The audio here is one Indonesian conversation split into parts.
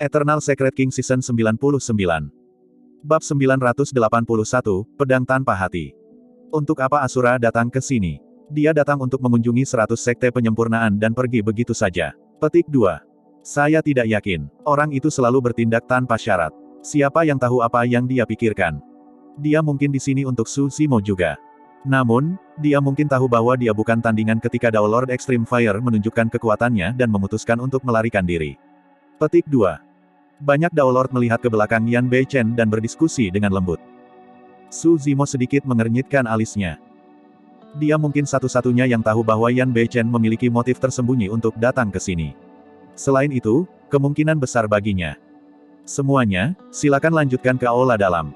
Eternal Secret King Season 99. Bab 981, Pedang Tanpa Hati. Untuk apa Asura datang ke sini? Dia datang untuk mengunjungi 100 sekte penyempurnaan dan pergi begitu saja. Petik 2. Saya tidak yakin. Orang itu selalu bertindak tanpa syarat. Siapa yang tahu apa yang dia pikirkan? Dia mungkin di sini untuk Su Zimo juga. Namun, dia mungkin tahu bahwa dia bukan tandingan ketika Dao Lord Extreme Fire menunjukkan kekuatannya dan memutuskan untuk melarikan diri. Petik 2. Banyak Dao Lord melihat ke belakang Yan Beichen dan berdiskusi dengan lembut. Su Zimo sedikit mengernyitkan alisnya. Dia mungkin satu-satunya yang tahu bahwa Yan Beichen memiliki motif tersembunyi untuk datang ke sini. Selain itu, kemungkinan besar baginya. Semuanya, silakan lanjutkan ke aula dalam.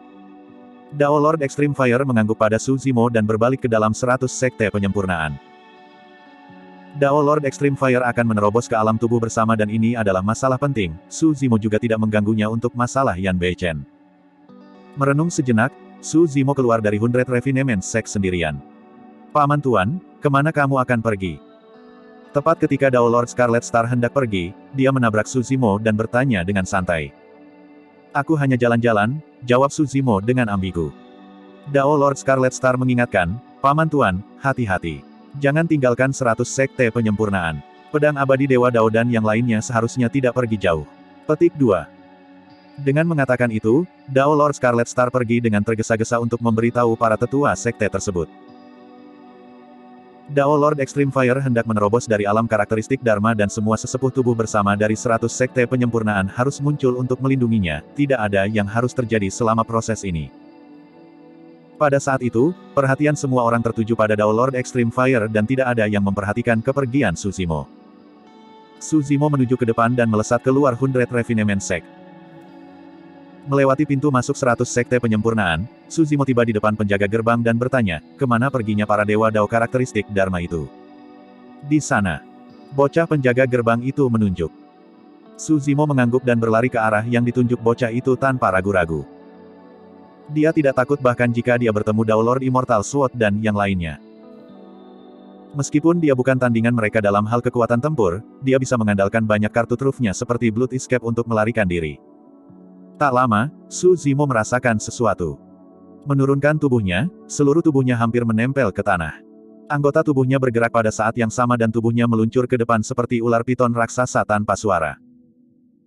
Dao Lord Extreme Fire mengangguk pada Su Zimo dan berbalik ke dalam 100 sekte penyempurnaan. Dao Lord Extreme Fire akan menerobos ke alam tubuh bersama dan ini adalah masalah penting. Su Zimo juga tidak mengganggunya untuk masalah Yan Beichen. Merenung sejenak, Su Zimo keluar dari 100 Refinement Sect sendirian. Paman Tuan, kemana kamu akan pergi? Tepat ketika Dao Lord Scarlet Star hendak pergi, dia menabrak Su Zimo dan bertanya dengan santai. Aku hanya jalan-jalan, jawab Su Zimo dengan ambigu. Dao Lord Scarlet Star mengingatkan, Paman Tuan, hati-hati. Jangan tinggalkan 100 sekte penyempurnaan. Pedang abadi Dewa Dao dan yang lainnya seharusnya tidak pergi jauh. Petik 2. Dengan mengatakan itu, Dao Lord Scarlet Star pergi dengan tergesa-gesa untuk memberitahu para tetua sekte tersebut. Dao Lord Extreme Fire hendak menerobos dari alam karakteristik Dharma dan semua sesepuh tubuh bersama dari 100 sekte penyempurnaan harus muncul untuk melindunginya, tidak ada yang harus terjadi selama proses ini. Pada saat itu, perhatian semua orang tertuju pada Dao Lord Extreme Fire dan tidak ada yang memperhatikan kepergian Su Zimo. Su Zimo menuju ke depan dan melesat keluar 100 Refinement Sect. Melewati pintu masuk 100 sekte penyempurnaan, Su Zimo tiba di depan penjaga gerbang dan bertanya, kemana perginya para dewa Dao karakteristik Dharma itu? Di sana. Bocah penjaga gerbang itu menunjuk. Su Zimo mengangguk dan berlari ke arah yang ditunjuk bocah itu tanpa ragu-ragu. Dia tidak takut bahkan jika dia bertemu Dao Lord Immortal Sword dan yang lainnya. Meskipun dia bukan tandingan mereka dalam hal kekuatan tempur, dia bisa mengandalkan banyak kartu trufnya seperti Blood Escape untuk melarikan diri. Tak lama, Su Zimo merasakan sesuatu. Menurunkan tubuhnya, seluruh tubuhnya hampir menempel ke tanah. Anggota tubuhnya bergerak pada saat yang sama dan tubuhnya meluncur ke depan seperti ular piton raksasa tanpa suara.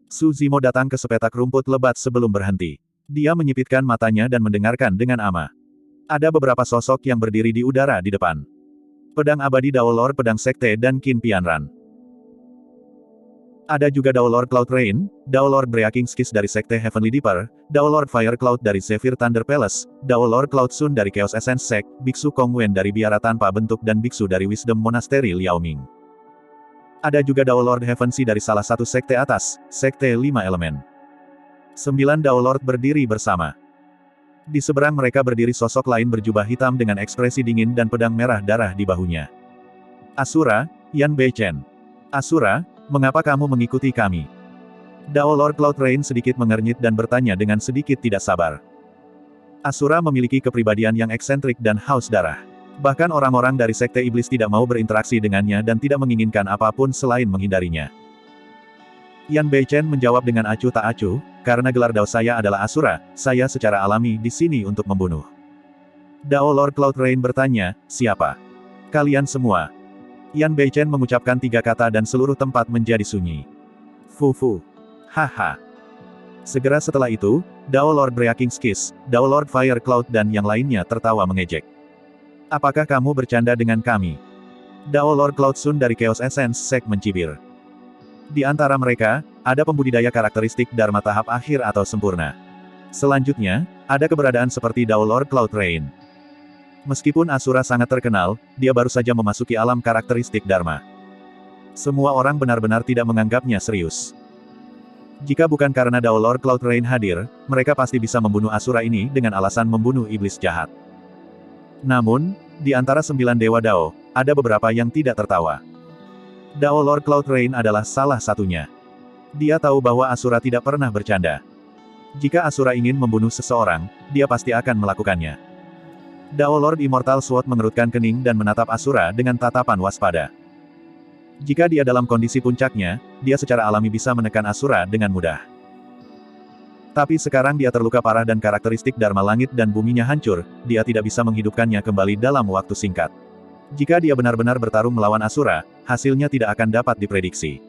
Su Zimo datang ke sepetak rumput lebat sebelum berhenti. Dia menyipitkan matanya dan mendengarkan dengan ama. Ada beberapa sosok yang berdiri di udara di depan. Pedang abadi Dao Lord Pedang Sekte dan Qin Pianran. Ada juga Dao Lord Cloud Rain, Dao Lord Breaking Skis dari Sekte Heavenly Deeper, Dao Lord Fire Cloud dari Zephyr Thunder Palace, Dao Lord Cloud Sun dari Chaos Essence Sect, Biksu Kong Wen dari Biara Tanpa Bentuk dan Biksu dari Wisdom Monastery Liaoming. Ada juga Dao Lord Heaven Sea dari salah satu sekte atas, Sekte 5 Elemen. 9 Dao Lord berdiri bersama. Di seberang mereka berdiri sosok lain berjubah hitam dengan ekspresi dingin dan pedang merah darah di bahunya. Asura, Yan Beichen. Asura, mengapa kamu mengikuti kami? Dao Lord Cloud Rain sedikit mengernyit dan bertanya dengan sedikit tidak sabar. Asura memiliki kepribadian yang eksentrik dan haus darah. Bahkan orang-orang dari Sekte Iblis tidak mau berinteraksi dengannya dan tidak menginginkan apapun selain menghindarinya. Yan Beichen menjawab dengan acuh tak acuh, karena gelar Dao saya adalah Asura, saya secara alami di sini untuk membunuh. Dao Lord Cloud Rain bertanya, siapa? Kalian semua. Yan Beichen mengucapkan 3 kata dan seluruh tempat menjadi sunyi. Fufu. Haha. Segera setelah itu, Dao Lord Breaking Skis, Dao Lord Fire Cloud dan yang lainnya tertawa mengejek. Apakah kamu bercanda dengan kami? Dao Lord Cloud Sun dari Chaos Essence Sect mencibir. Di antara mereka, ada pembudidaya karakteristik Dharma tahap akhir atau sempurna. Selanjutnya, ada keberadaan seperti Dao Lord Cloud Rain. Meskipun Asura sangat terkenal, dia baru saja memasuki alam karakteristik Dharma. Semua orang benar-benar tidak menganggapnya serius. Jika bukan karena Dao Lord Cloud Rain hadir, mereka pasti bisa membunuh Asura ini dengan alasan membunuh iblis jahat. Namun, di antara 9 Dewa Dao, ada beberapa yang tidak tertawa. Dao Lord Cloud Rain adalah salah satunya. Dia tahu bahwa Asura tidak pernah bercanda. Jika Asura ingin membunuh seseorang, dia pasti akan melakukannya. Dao Lord Immortal Sword mengerutkan kening dan menatap Asura dengan tatapan waspada. Jika dia dalam kondisi puncaknya, dia secara alami bisa menekan Asura dengan mudah. Tapi sekarang dia terluka parah dan karakteristik Dharma langit dan buminya hancur, dia tidak bisa menghidupkannya kembali dalam waktu singkat. Jika dia benar-benar bertarung melawan Asura, hasilnya tidak akan dapat diprediksi.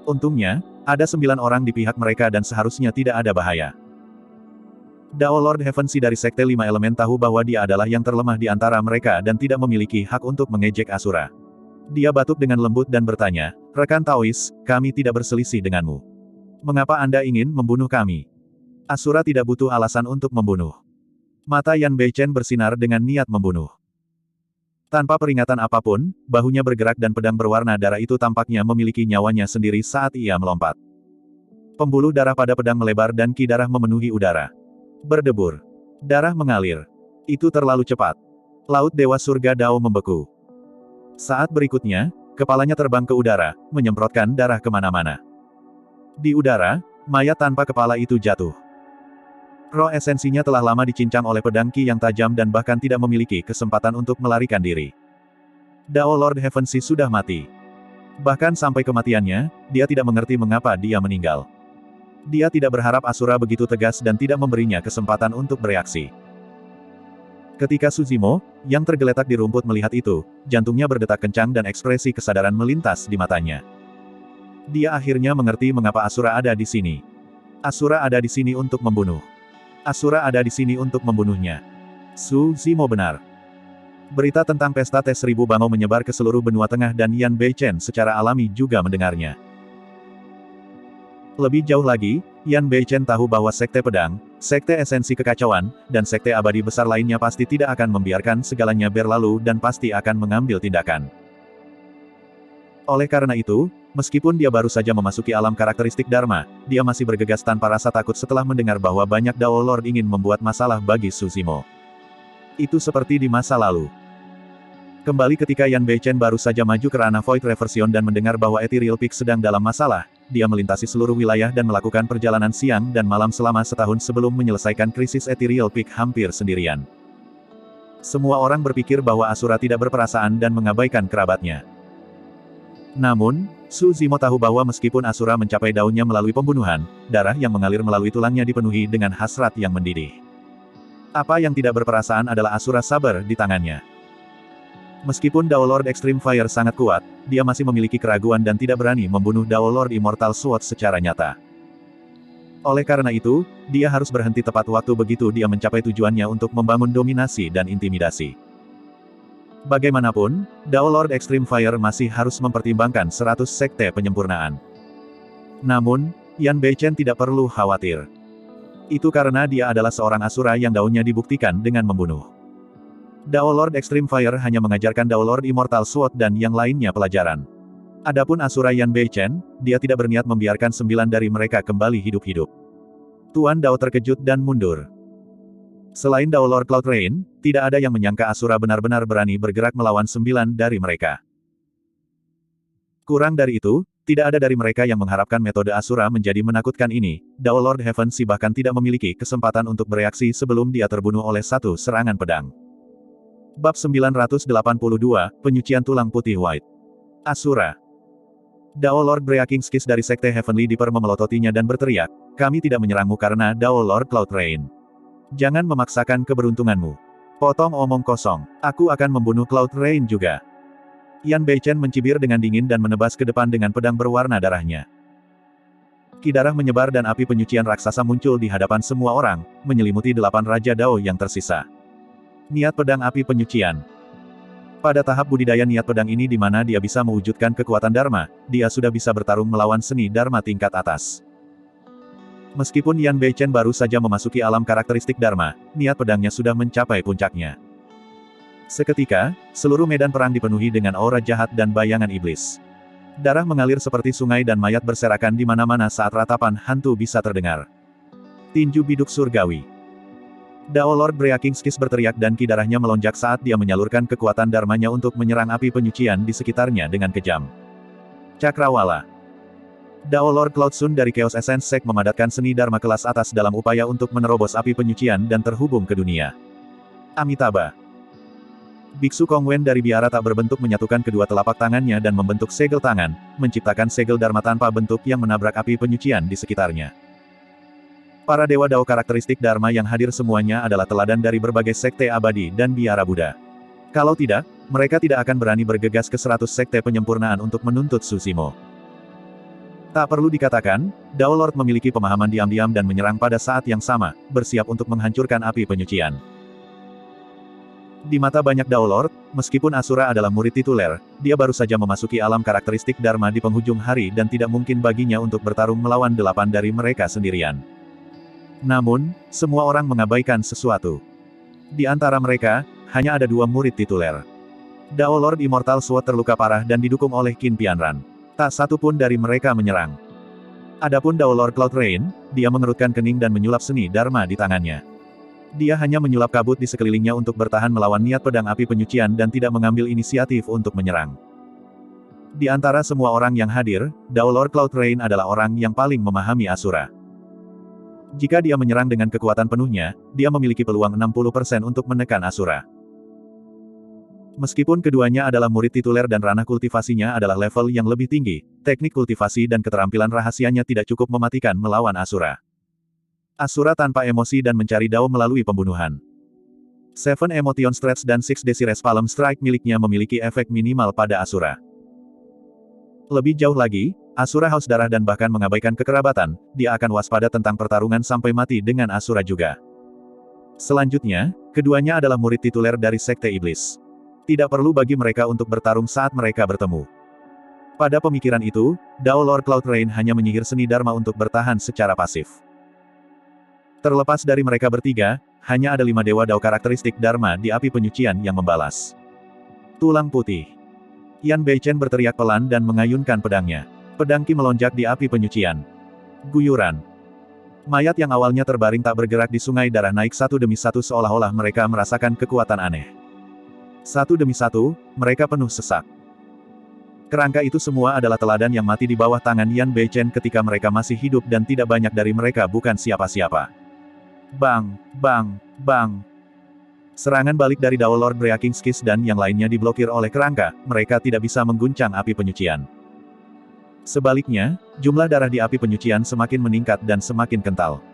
Untungnya, ada 9 orang di pihak mereka dan seharusnya tidak ada bahaya. Dao Lord Heavensi dari Sekte 5 Elemen tahu bahwa dia adalah yang terlemah di antara mereka dan tidak memiliki hak untuk mengejek Asura. Dia batuk dengan lembut dan bertanya, "Rekan Taois, kami tidak berselisih denganmu. Mengapa Anda ingin membunuh kami?" Asura tidak butuh alasan untuk membunuh. Mata Yan Beichen bersinar dengan niat membunuh. Tanpa peringatan apapun, bahunya bergerak dan pedang berwarna darah itu tampaknya memiliki nyawanya sendiri saat ia melompat. Pembuluh darah pada pedang melebar dan ki darah memenuhi udara. Berdebur. Darah mengalir. Itu terlalu cepat. Laut Dewa Surga Dao membeku. Saat berikutnya, kepalanya terbang ke udara, menyemprotkan darah kemana-mana. Di udara, mayat tanpa kepala itu jatuh. Roh esensinya telah lama dicincang oleh pedang ki yang tajam dan bahkan tidak memiliki kesempatan untuk melarikan diri. Dao Lord Heavensi sudah mati. Bahkan sampai kematiannya, dia tidak mengerti mengapa dia meninggal. Dia tidak berharap Asura begitu tegas dan tidak memberinya kesempatan untuk bereaksi. Ketika Suzimo, yang tergeletak di rumput melihat itu, jantungnya berdetak kencang dan ekspresi kesadaran melintas di matanya. Dia akhirnya mengerti mengapa Asura ada di sini. Asura ada di sini untuk membunuh. Asura ada di sini untuk membunuhnya. Suzimo benar. Berita tentang pesta tes 1000 bangau menyebar ke seluruh benua tengah dan Yan Beichen secara alami juga mendengarnya. Lebih jauh lagi, Yan Beichen tahu bahwa Sekte Pedang, Sekte Esensi Kekacauan, dan Sekte Abadi besar lainnya pasti tidak akan membiarkan segalanya berlalu dan pasti akan mengambil tindakan. Oleh karena itu, meskipun dia baru saja memasuki alam karakteristik Dharma, dia masih bergegas tanpa rasa takut setelah mendengar bahwa banyak Dao Lord ingin membuat masalah bagi Suzimo. Itu seperti di masa lalu. Kembali ketika Yan Beichen baru saja maju ke ranah Void Reversion dan mendengar bahwa Ethereal Peak sedang dalam masalah, dia melintasi seluruh wilayah dan melakukan perjalanan siang dan malam selama setahun sebelum menyelesaikan krisis Ethereal Peak hampir sendirian. Semua orang berpikir bahwa Asura tidak berperasaan dan mengabaikan kerabatnya. Namun, Suzimo tahu bahwa meskipun Asura mencapai daunnya melalui pembunuhan, darah yang mengalir melalui tulangnya dipenuhi dengan hasrat yang mendidih. Apa yang tidak berperasaan adalah Asura Saber di tangannya. Meskipun Dao Lord Extreme Fire sangat kuat, dia masih memiliki keraguan dan tidak berani membunuh Dao Lord Immortal Sword secara nyata. Oleh karena itu, dia harus berhenti tepat waktu begitu dia mencapai tujuannya untuk membangun dominasi dan intimidasi. Bagaimanapun, Dao Lord Extreme Fire masih harus mempertimbangkan 100 sekte penyempurnaan. Namun, Yan Beichen tidak perlu khawatir. Itu karena dia adalah seorang Asura yang daunnya dibuktikan dengan membunuh. Dao Lord Extreme Fire hanya mengajarkan Dao Lord Immortal Sword dan yang lainnya pelajaran. Adapun Asura Yan Beichen, dia tidak berniat membiarkan 9 dari mereka kembali hidup-hidup. Tuan Dao terkejut dan mundur. Selain Dao Lord Cloud Rain, tidak ada yang menyangka Asura benar-benar berani bergerak melawan 9 dari mereka. Kurang dari itu, tidak ada dari mereka yang mengharapkan metode Asura menjadi menakutkan ini. Dao Lord Heavensi bahkan tidak memiliki kesempatan untuk bereaksi sebelum dia terbunuh oleh satu serangan pedang. Bab 982, Penyucian Tulang Putih White. Asura. Dao Lord Breaking Skis dari Sekte Heavenly Dipper memelototinya dan berteriak, "Kami tidak menyerangmu karena Dao Lord Cloud Rain. Jangan memaksakan keberuntunganmu. Potong omong kosong. Aku akan membunuh Cloud Rain juga." Yan Beichen mencibir dengan dingin dan menebas ke depan dengan pedang berwarna darahnya. Ki darah menyebar dan api penyucian raksasa muncul di hadapan semua orang, menyelimuti 8 Raja Dao yang tersisa. Niat pedang api penyucian. Pada tahap budidaya niat pedang ini di mana dia bisa mewujudkan kekuatan Dharma, dia sudah bisa bertarung melawan seni Dharma tingkat atas. Meskipun Yan Beichen baru saja memasuki alam karakteristik Dharma, niat pedangnya sudah mencapai puncaknya. Seketika, seluruh medan perang dipenuhi dengan aura jahat dan bayangan iblis. Darah mengalir seperti sungai dan mayat berserakan di mana-mana saat ratapan hantu bisa terdengar. Tinju biduk surgawi. Dao Lord Breaking Skis berteriak dan ki darahnya melonjak saat dia menyalurkan kekuatan dharmanya untuk menyerang api penyucian di sekitarnya dengan kejam. Cakrawala. Dao Lord Cloud Sun dari Chaos Essence Sect memadatkan seni dharma kelas atas dalam upaya untuk menerobos api penyucian dan terhubung ke dunia. Amitabha. Biksu Kongwen dari biara tak berbentuk menyatukan kedua telapak tangannya dan membentuk segel tangan, menciptakan segel dharma tanpa bentuk yang menabrak api penyucian di sekitarnya. Para Dewa Dao karakteristik Dharma yang hadir semuanya adalah teladan dari berbagai sekte abadi dan biara Buddha. Kalau tidak, mereka tidak akan berani bergegas ke 100 sekte penyempurnaan untuk menuntut Susimo. Tak perlu dikatakan, Dao Lord memiliki pemahaman diam-diam dan menyerang pada saat yang sama, bersiap untuk menghancurkan api penyucian. Di mata banyak Dao Lord, meskipun Asura adalah murid tituler, dia baru saja memasuki alam karakteristik Dharma di penghujung hari dan tidak mungkin baginya untuk bertarung melawan 8 dari mereka sendirian. Namun, semua orang mengabaikan sesuatu. Di antara mereka, hanya ada 2 murid tituler. Dao Lord Immortal Sword terluka parah dan didukung oleh Qin Pianran. Tak satu pun dari mereka menyerang. Adapun Dao Lord Cloud Rain, dia mengerutkan kening dan menyulap seni Dharma di tangannya. Dia hanya menyulap kabut di sekelilingnya untuk bertahan melawan niat pedang api penyucian dan tidak mengambil inisiatif untuk menyerang. Di antara semua orang yang hadir, Dao Lord Cloud Rain adalah orang yang paling memahami Asura. Jika dia menyerang dengan kekuatan penuhnya, dia memiliki peluang 60% untuk menekan Asura. Meskipun keduanya adalah murid tituler dan ranah kultivasinya adalah level yang lebih tinggi, teknik kultivasi dan keterampilan rahasianya tidak cukup mematikan melawan Asura. Asura tanpa emosi dan mencari Dao melalui pembunuhan. Seven Emotion Stretch dan Six Desires Palm Strike miliknya memiliki efek minimal pada Asura. Lebih jauh lagi, Asura haus darah dan bahkan mengabaikan kekerabatan, dia akan waspada tentang pertarungan sampai mati dengan Asura juga. Selanjutnya, keduanya adalah murid tituler dari Sekte Iblis. Tidak perlu bagi mereka untuk bertarung saat mereka bertemu. Pada pemikiran itu, Dao Lord Cloud Rain hanya menyihir seni Dharma untuk bertahan secara pasif. Terlepas dari mereka bertiga, hanya ada 5 Dewa Dao karakteristik Dharma di api penyucian yang membalas. Tulang putih. Yan Beichen berteriak pelan dan mengayunkan pedangnya. Pedang Qi melonjak di api penyucian. Guyuran. Mayat yang awalnya terbaring tak bergerak di sungai darah naik satu demi satu seolah-olah mereka merasakan kekuatan aneh. Satu demi satu, mereka penuh sesak. Kerangka itu semua adalah teladan yang mati di bawah tangan Yan Beichen ketika mereka masih hidup dan tidak banyak dari mereka bukan siapa-siapa. Bang, bang, bang. Serangan balik dari Dao Lord Breaking Skis dan yang lainnya diblokir oleh kerangka, mereka tidak bisa mengguncang api penyucian. Sebaliknya, jumlah darah di api penyucian semakin meningkat dan semakin kental.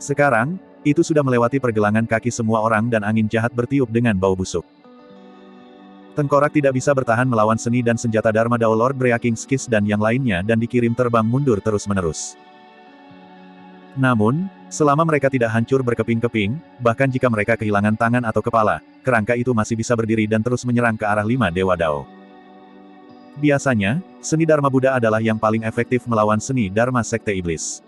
Sekarang, itu sudah melewati pergelangan kaki semua orang dan angin jahat bertiup dengan bau busuk. Tengkorak tidak bisa bertahan melawan seni dan senjata Dharma Dao Lord Breaking Skis dan yang lainnya dan dikirim terbang mundur terus-menerus. Namun, selama mereka tidak hancur berkeping-keping, bahkan jika mereka kehilangan tangan atau kepala, kerangka itu masih bisa berdiri dan terus menyerang ke arah 5 Dewa Dao. Biasanya, seni Dharma Buddha adalah yang paling efektif melawan seni Dharma Sekte Iblis.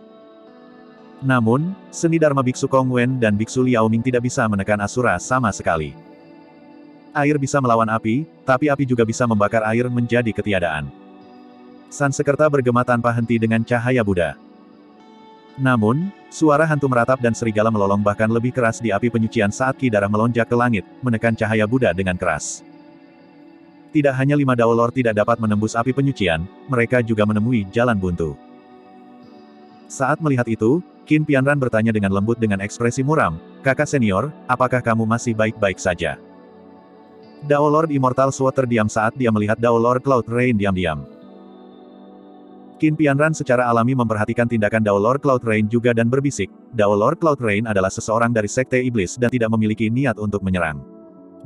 Namun, seni Dharma Biksu Kong Wen dan Biksu Liaoming tidak bisa menekan Asura sama sekali. Air bisa melawan api, tapi api juga bisa membakar air menjadi ketiadaan. Sansekerta bergema tanpa henti dengan cahaya Buddha. Namun, suara hantu meratap dan serigala melolong bahkan lebih keras di api penyucian saat Qi darah melonjak ke langit, menekan cahaya Buddha dengan keras. Tidak hanya 5 Dao Lord tidak dapat menembus api penyucian, mereka juga menemui jalan buntu. Saat melihat itu, Qin Pianran bertanya dengan lembut dengan ekspresi muram, "Kakak senior, apakah kamu masih baik-baik saja?" Dao Lord Immortal Sword terdiam saat dia melihat Dao Lord Cloud Rain diam-diam. Qin Pianran secara alami memperhatikan tindakan Dao Lord Cloud Rain juga dan berbisik, Dao Lord Cloud Rain adalah seseorang dari Sekte Iblis dan tidak memiliki niat untuk menyerang.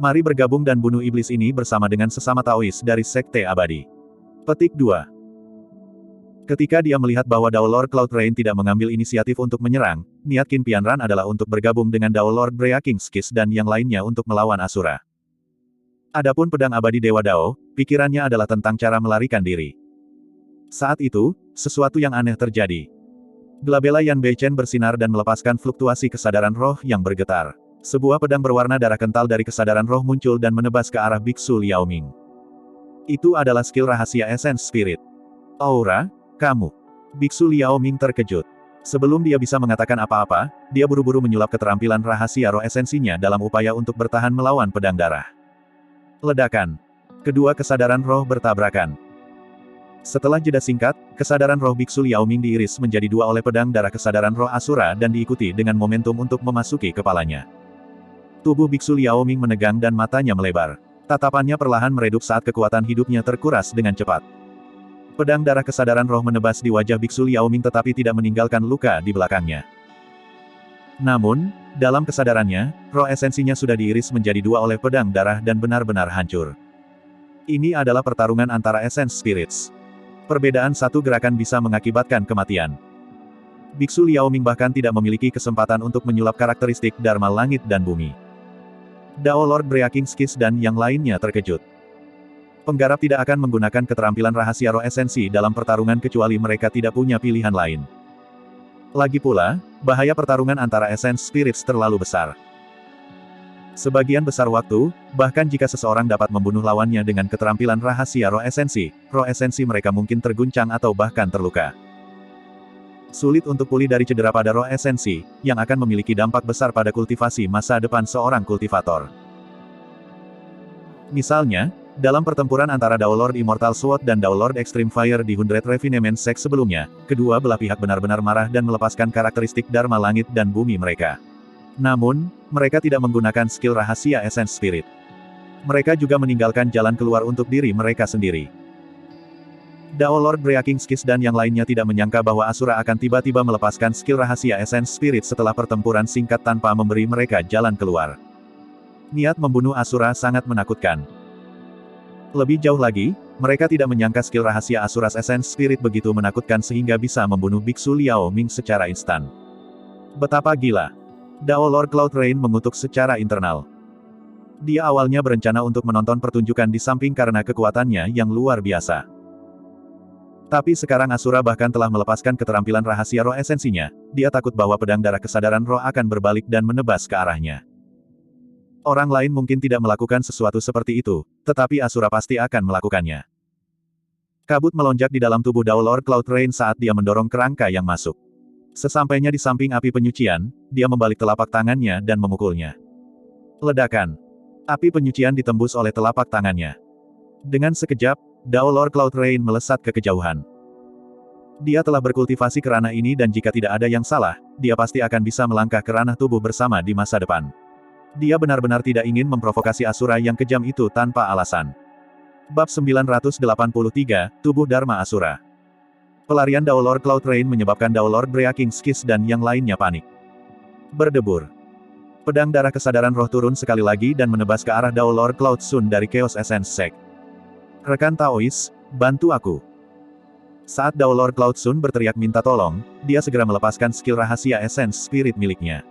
Mari bergabung dan bunuh iblis ini bersama dengan sesama Taois dari Sekte Abadi. Petik 2. Ketika dia melihat bahwa Dao Lord Cloud Rain tidak mengambil inisiatif untuk menyerang, niat Qin Pianran adalah untuk bergabung dengan Dao Lord Breaking Skis dan yang lainnya untuk melawan Asura. Adapun pedang abadi Dewa Dao, pikirannya adalah tentang cara melarikan diri. Saat itu, sesuatu yang aneh terjadi. Glabella Yan Beichen bersinar dan melepaskan fluktuasi kesadaran roh yang bergetar. Sebuah pedang berwarna darah kental dari kesadaran roh muncul dan menebas ke arah Biksu Liaoming. Itu adalah skill rahasia Essence Spirit. Aura, kamu. Biksu Liaoming terkejut. Sebelum dia bisa mengatakan apa-apa, dia buru-buru menyulap keterampilan rahasia roh esensinya dalam upaya untuk bertahan melawan pedang darah. Ledakan. Kedua kesadaran roh bertabrakan. Setelah jeda singkat, kesadaran roh Biksu Liaoming diiris menjadi 2 oleh pedang darah kesadaran roh Asura dan diikuti dengan momentum untuk memasuki kepalanya. Tubuh Biksu Liaoming menegang dan matanya melebar. Tatapannya perlahan meredup saat kekuatan hidupnya terkuras dengan cepat. Pedang darah kesadaran roh menebas di wajah Biksu Liaoming tetapi tidak meninggalkan luka di belakangnya. Namun, dalam kesadarannya, roh esensinya sudah diiris menjadi dua oleh pedang darah dan benar-benar hancur. Ini adalah pertarungan antara Essence Spirits. Perbedaan satu gerakan bisa mengakibatkan kematian. Biksu Liao Ming bahkan tidak memiliki kesempatan untuk menyulap karakteristik Dharma langit dan bumi. Dao Lord Breaking Skills dan yang lainnya terkejut. Penggarap tidak akan menggunakan keterampilan rahasia roh esensi dalam pertarungan kecuali mereka tidak punya pilihan lain. Lagi pula, bahaya pertarungan antara Essence Spirits terlalu besar. Sebagian besar waktu, bahkan jika seseorang dapat membunuh lawannya dengan keterampilan rahasia roh esensi mereka mungkin terguncang atau bahkan terluka. Sulit untuk pulih dari cedera pada roh esensi, yang akan memiliki dampak besar pada kultivasi masa depan seorang kultivator. Misalnya, dalam pertempuran antara Dao Lord Immortal Sword dan Dao Lord Extreme Fire di 100 Refinement Sect sebelumnya, kedua belah pihak benar-benar marah dan melepaskan karakteristik Dharma langit dan bumi mereka. Namun, mereka tidak menggunakan skill rahasia Essence Spirit. Mereka juga meninggalkan jalan keluar untuk diri mereka sendiri. Dao Lord Breaking Skills dan yang lainnya tidak menyangka bahwa Asura akan tiba-tiba melepaskan skill rahasia Essence Spirit setelah pertempuran singkat tanpa memberi mereka jalan keluar. Niat membunuh Asura sangat menakutkan. Lebih jauh lagi, mereka tidak menyangka skill rahasia Asura's Essence Spirit begitu menakutkan sehingga bisa membunuh Biksu Liao Ming secara instan. Betapa gila! Dao Lord Cloud Rain mengutuk secara internal. Dia awalnya berencana untuk menonton pertunjukan di samping karena kekuatannya yang luar biasa. Tapi sekarang Asura bahkan telah melepaskan keterampilan rahasia roh esensinya, dia takut bahwa pedang darah kesadaran roh akan berbalik dan menebas ke arahnya. Orang lain mungkin tidak melakukan sesuatu seperti itu, tetapi Asura pasti akan melakukannya. Kabut melonjak di dalam tubuh Dao Lord Cloud Rain saat dia mendorong kerangka yang masuk. Sesampainya di samping api penyucian, dia membalik telapak tangannya dan memukulnya. Ledakan. Api penyucian ditembus oleh telapak tangannya. Dengan sekejap, Dao Lord Cloud Rain melesat ke kejauhan. Dia telah berkultivasi ke ranah ini dan jika tidak ada yang salah, dia pasti akan bisa melangkah ke ranah tubuh bersama di masa depan. Dia benar-benar tidak ingin memprovokasi Asura yang kejam itu tanpa alasan. Bab 983, Tubuh Dharma Asura. Pelarian Dao Lord Cloud Rain menyebabkan Dao Lord Breaking Skills dan yang lainnya panik. Berdebur. Pedang darah kesadaran roh turun sekali lagi dan menebas ke arah Dao Lord Cloud Sun dari Chaos Essence Sect. Rekan Taois, bantu aku. Saat Dao Lord Cloud Sun berteriak minta tolong, dia segera melepaskan skill rahasia Essence Spirit miliknya.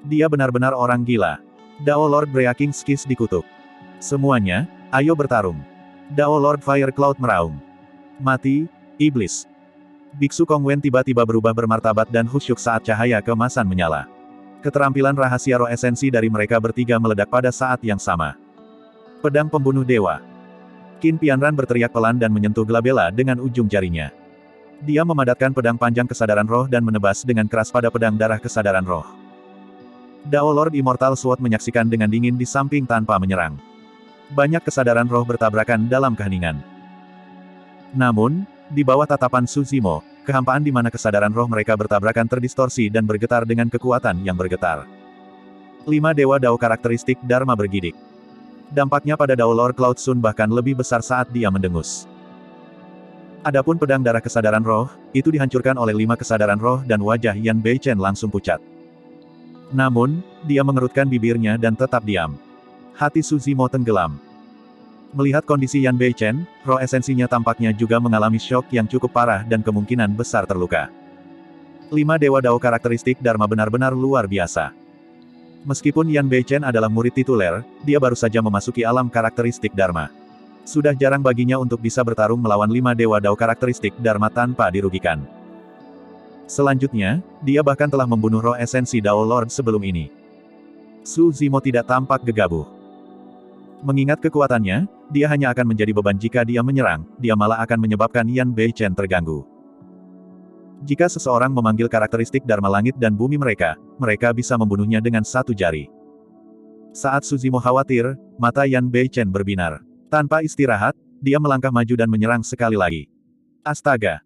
Dia benar-benar orang gila. Dao Lord Breaking Skills dikutuk. Semuanya, ayo bertarung. Dao Lord Fire Cloud meraung. Mati, iblis. Biksu Kongwen tiba-tiba berubah bermartabat dan khusyuk saat cahaya keemasan menyala. Keterampilan rahasia roh esensi dari mereka bertiga meledak pada saat yang sama. Pedang pembunuh dewa. Qin Pianran berteriak pelan dan menyentuh Glabella dengan ujung jarinya. Dia memadatkan pedang panjang kesadaran roh dan menebas dengan keras pada pedang darah kesadaran roh. Dao Lord Immortal Sword menyaksikan dengan dingin di samping tanpa menyerang. Banyak kesadaran roh bertabrakan dalam keheningan. Namun, di bawah tatapan Su Zimo, kehampaan di mana kesadaran roh mereka bertabrakan terdistorsi dan bergetar dengan kekuatan yang bergetar. 5 Dewa Dao karakteristik Dharma bergidik. Dampaknya pada Dao Lord Cloud Sun bahkan lebih besar saat dia mendengus. Adapun pedang darah kesadaran roh, itu dihancurkan oleh 5 kesadaran roh dan wajah Yan Beichen langsung pucat. Namun, dia mengerutkan bibirnya dan tetap diam. Hati Su Zimo tenggelam. Melihat kondisi Yan Beichen, roh esensinya tampaknya juga mengalami syok yang cukup parah dan kemungkinan besar terluka. 5 Dewa Dao karakteristik Dharma benar-benar luar biasa. Meskipun Yan Beichen adalah murid tituler, dia baru saja memasuki alam karakteristik Dharma. Sudah jarang baginya untuk bisa bertarung melawan 5 Dewa Dao karakteristik Dharma tanpa dirugikan. Selanjutnya, dia bahkan telah membunuh roh esensi Dao Lord sebelum ini. Su Zimo tidak tampak gegabah. Mengingat kekuatannya, dia hanya akan menjadi beban jika dia menyerang, dia malah akan menyebabkan Yan Beichen terganggu. Jika seseorang memanggil karakteristik Dharma langit dan bumi mereka bisa membunuhnya dengan satu jari. Saat Su Zimo khawatir, mata Yan Beichen berbinar. Tanpa istirahat, dia melangkah maju dan menyerang sekali lagi. Astaga!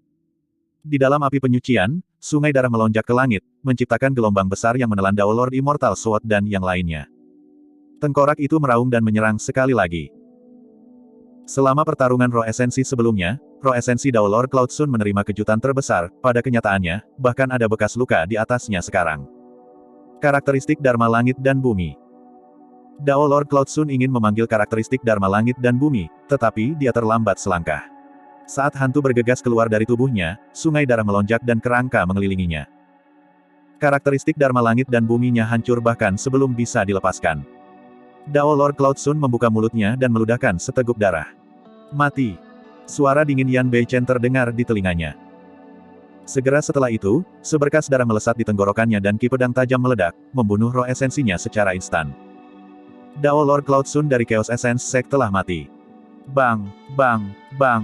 Di dalam api penyucian, sungai darah melonjak ke langit, menciptakan gelombang besar yang menelan Dao Lord Immortal Sword dan yang lainnya. Tengkorak itu meraung dan menyerang sekali lagi. Selama pertarungan roh esensi sebelumnya, roh esensi Dao Lord Cloud Sun menerima kejutan terbesar, pada kenyataannya, bahkan ada bekas luka di atasnya sekarang. Karakteristik Dharma Langit dan Bumi. Dao Lord Cloud Sun ingin memanggil karakteristik Dharma Langit dan Bumi, tetapi dia terlambat selangkah. Saat hantu bergegas keluar dari tubuhnya, sungai darah melonjak dan kerangka mengelilinginya. Karakteristik Dharma Langit dan Buminya hancur bahkan sebelum bisa dilepaskan. Dao Lord Cloud Sun membuka mulutnya dan meludahkan seteguk darah. Mati. Suara dingin Yan Beichen terdengar di telinganya. Segera setelah itu, seberkas darah melesat di tenggorokannya dan ki pedang tajam meledak, membunuh roh esensinya secara instan. Dao Lord Cloud Sun dari Chaos Essence Sect telah mati. Bang, bang, bang.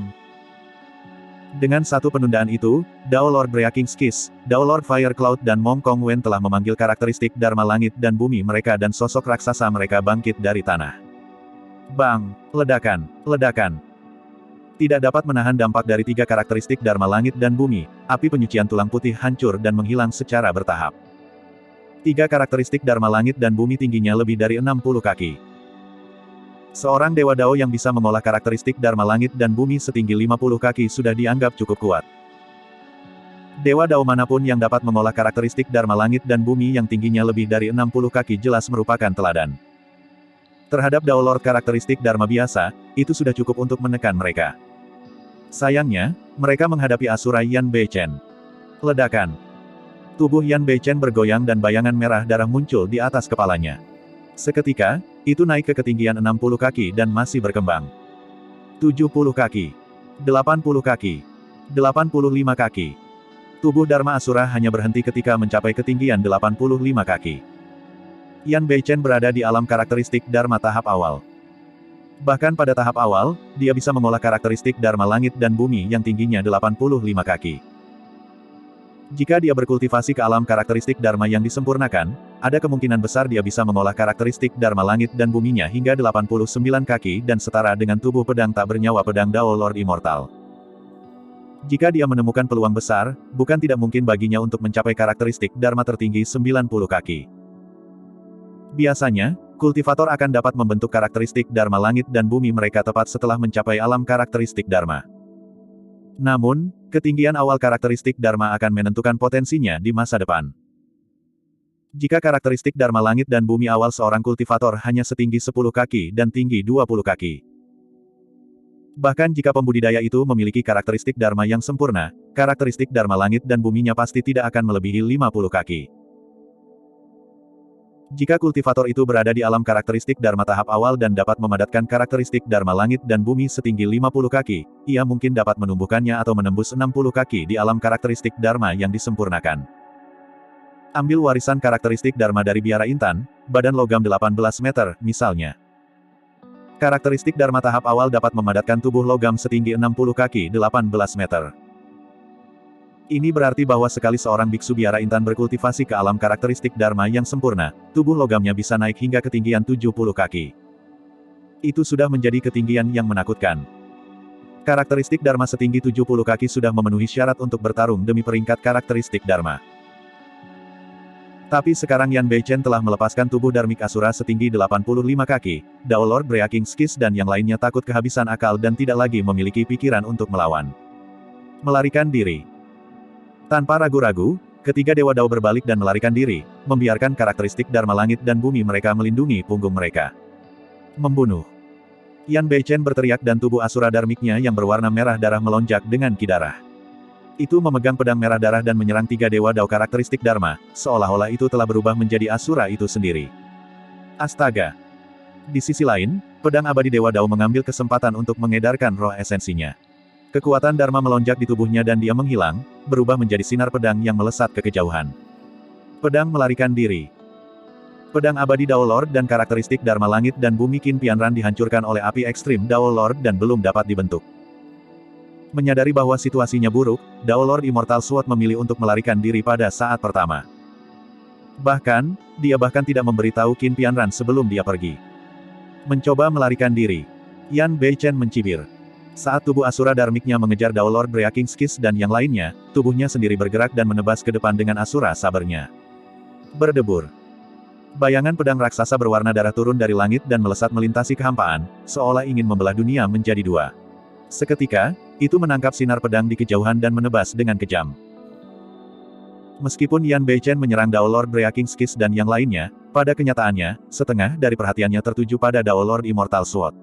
Dengan satu penundaan itu, Dao Lord Breaking Skis, Dao Lord Fire Cloud dan Mong Kong Wen telah memanggil karakteristik Dharma Langit dan Bumi mereka dan sosok raksasa mereka bangkit dari tanah. Bang, ledakan, ledakan. Tidak dapat menahan dampak dari tiga karakteristik Dharma Langit dan Bumi, api penyucian tulang putih hancur dan menghilang secara bertahap. Tiga karakteristik Dharma Langit dan Bumi tingginya lebih dari 60 kaki. Seorang Dewa Dao yang bisa mengolah karakteristik Dharma Langit dan Bumi setinggi 50 kaki sudah dianggap cukup kuat. Dewa Dao manapun yang dapat mengolah karakteristik Dharma Langit dan Bumi yang tingginya lebih dari 60 kaki jelas merupakan teladan. Terhadap Dao Lord karakteristik Dharma biasa, itu sudah cukup untuk menekan mereka. Sayangnya, mereka menghadapi Asura Yan Beichen. Ledakan. Tubuh Yan Beichen bergoyang dan bayangan merah darah muncul di atas kepalanya. Seketika, itu naik ke ketinggian 60 kaki dan masih berkembang. 70 kaki. 80 kaki. 85 kaki. Tubuh Dharma Asura hanya berhenti ketika mencapai ketinggian 85 kaki. Yan Beichen berada di alam karakteristik Dharma tahap awal. Bahkan pada tahap awal, dia bisa mengolah karakteristik Dharma Langit dan Bumi yang tingginya 85 kaki. Jika dia berkultivasi ke alam karakteristik Dharma yang disempurnakan, ada kemungkinan besar dia bisa mengolah karakteristik Dharma Langit dan Buminya hingga 89 kaki dan setara dengan tubuh pedang tak bernyawa pedang Dao Lord Immortal. Jika dia menemukan peluang besar, bukan tidak mungkin baginya untuk mencapai karakteristik Dharma tertinggi 90 kaki. Biasanya, kultivator akan dapat membentuk karakteristik Dharma Langit dan Bumi mereka tepat setelah mencapai alam karakteristik Dharma. Namun, ketinggian awal karakteristik Dharma akan menentukan potensinya di masa depan. Jika karakteristik Dharma Langit dan Bumi awal seorang kultivator hanya setinggi 10 kaki dan tinggi 20 kaki. Bahkan jika pembudidaya itu memiliki karakteristik Dharma yang sempurna, karakteristik Dharma Langit dan Buminya pasti tidak akan melebihi 50 kaki. Jika kultivator itu berada di alam karakteristik Dharma tahap awal dan dapat memadatkan karakteristik Dharma Langit dan Bumi setinggi 50 kaki, ia mungkin dapat menumbuhkannya atau menembus 60 kaki di alam karakteristik Dharma yang disempurnakan. Ambil warisan karakteristik Dharma dari Biara Intan, badan logam 18 meter, misalnya. Karakteristik Dharma tahap awal dapat memadatkan tubuh logam setinggi 60 kaki 18 meter. Ini berarti bahwa sekali seorang biksu Biara Intan berkultivasi ke alam karakteristik Dharma yang sempurna, tubuh logamnya bisa naik hingga ketinggian 70 kaki. Itu sudah menjadi ketinggian yang menakutkan. Karakteristik Dharma setinggi 70 kaki sudah memenuhi syarat untuk bertarung demi peringkat karakteristik Dharma. Tapi sekarang Yan Beichen telah melepaskan tubuh Dharmik Asura setinggi 85 kaki, Dao Lord Breaking Skis dan yang lainnya takut kehabisan akal dan tidak lagi memiliki pikiran untuk melawan. Melarikan diri. Tanpa ragu-ragu, ketiga Dewa Dao berbalik dan melarikan diri, membiarkan karakteristik Dharma Langit dan Bumi mereka melindungi punggung mereka. Membunuh. Yan Beichen berteriak dan tubuh Asura Dharmiknya yang berwarna merah darah melonjak dengan ki darah. Itu memegang pedang merah darah dan menyerang tiga Dewa Dao karakteristik Dharma, seolah-olah itu telah berubah menjadi Asura itu sendiri. Astaga! Di sisi lain, pedang abadi Dewa Dao mengambil kesempatan untuk mengedarkan roh esensinya. Kekuatan Dharma melonjak di tubuhnya dan dia menghilang, berubah menjadi sinar pedang yang melesat ke kejauhan. Pedang melarikan diri. Pedang abadi Dao Lord dan karakteristik Dharma Langit dan Bumi Qin Pianran dihancurkan oleh api ekstrim Dao Lord dan belum dapat dibentuk. Menyadari bahwa situasinya buruk, Dao Lord Immortal Sword memilih untuk melarikan diri pada saat pertama. Bahkan, dia bahkan tidak memberitahu Qin Pianran sebelum dia pergi. Mencoba melarikan diri. Yan Beichen mencibir. Saat tubuh Asura Dharmiknya mengejar Dao Lord Breaking Skis dan yang lainnya, tubuhnya sendiri bergerak dan menebas ke depan dengan Asura sabernya. Berdebur. Bayangan pedang raksasa berwarna darah turun dari langit dan melesat melintasi kehampaan, seolah ingin membelah dunia menjadi dua. Seketika, itu menangkap sinar pedang di kejauhan dan menebas dengan kejam. Meskipun Yan Beichen menyerang Dao Lord Breaking Skills dan yang lainnya, pada kenyataannya, setengah dari perhatiannya tertuju pada Dao Lord Immortal Sword.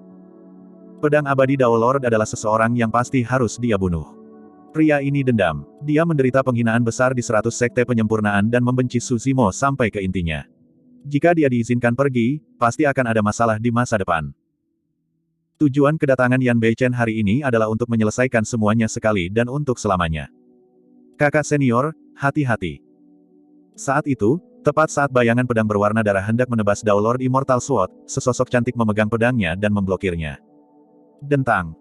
Pedang abadi Dao Lord adalah seseorang yang pasti harus dia bunuh. Pria ini dendam. Dia menderita penghinaan besar di 100 sekte penyempurnaan dan membenci Su Zimo sampai ke intinya. Jika dia diizinkan pergi, pasti akan ada masalah di masa depan. Tujuan kedatangan Yan Beichen hari ini adalah untuk menyelesaikan semuanya sekali dan untuk selamanya. Kakak senior, hati-hati. Saat itu, tepat saat bayangan pedang berwarna darah hendak menebas Dao Lord Immortal Sword, sesosok cantik memegang pedangnya dan memblokirnya. Dentang.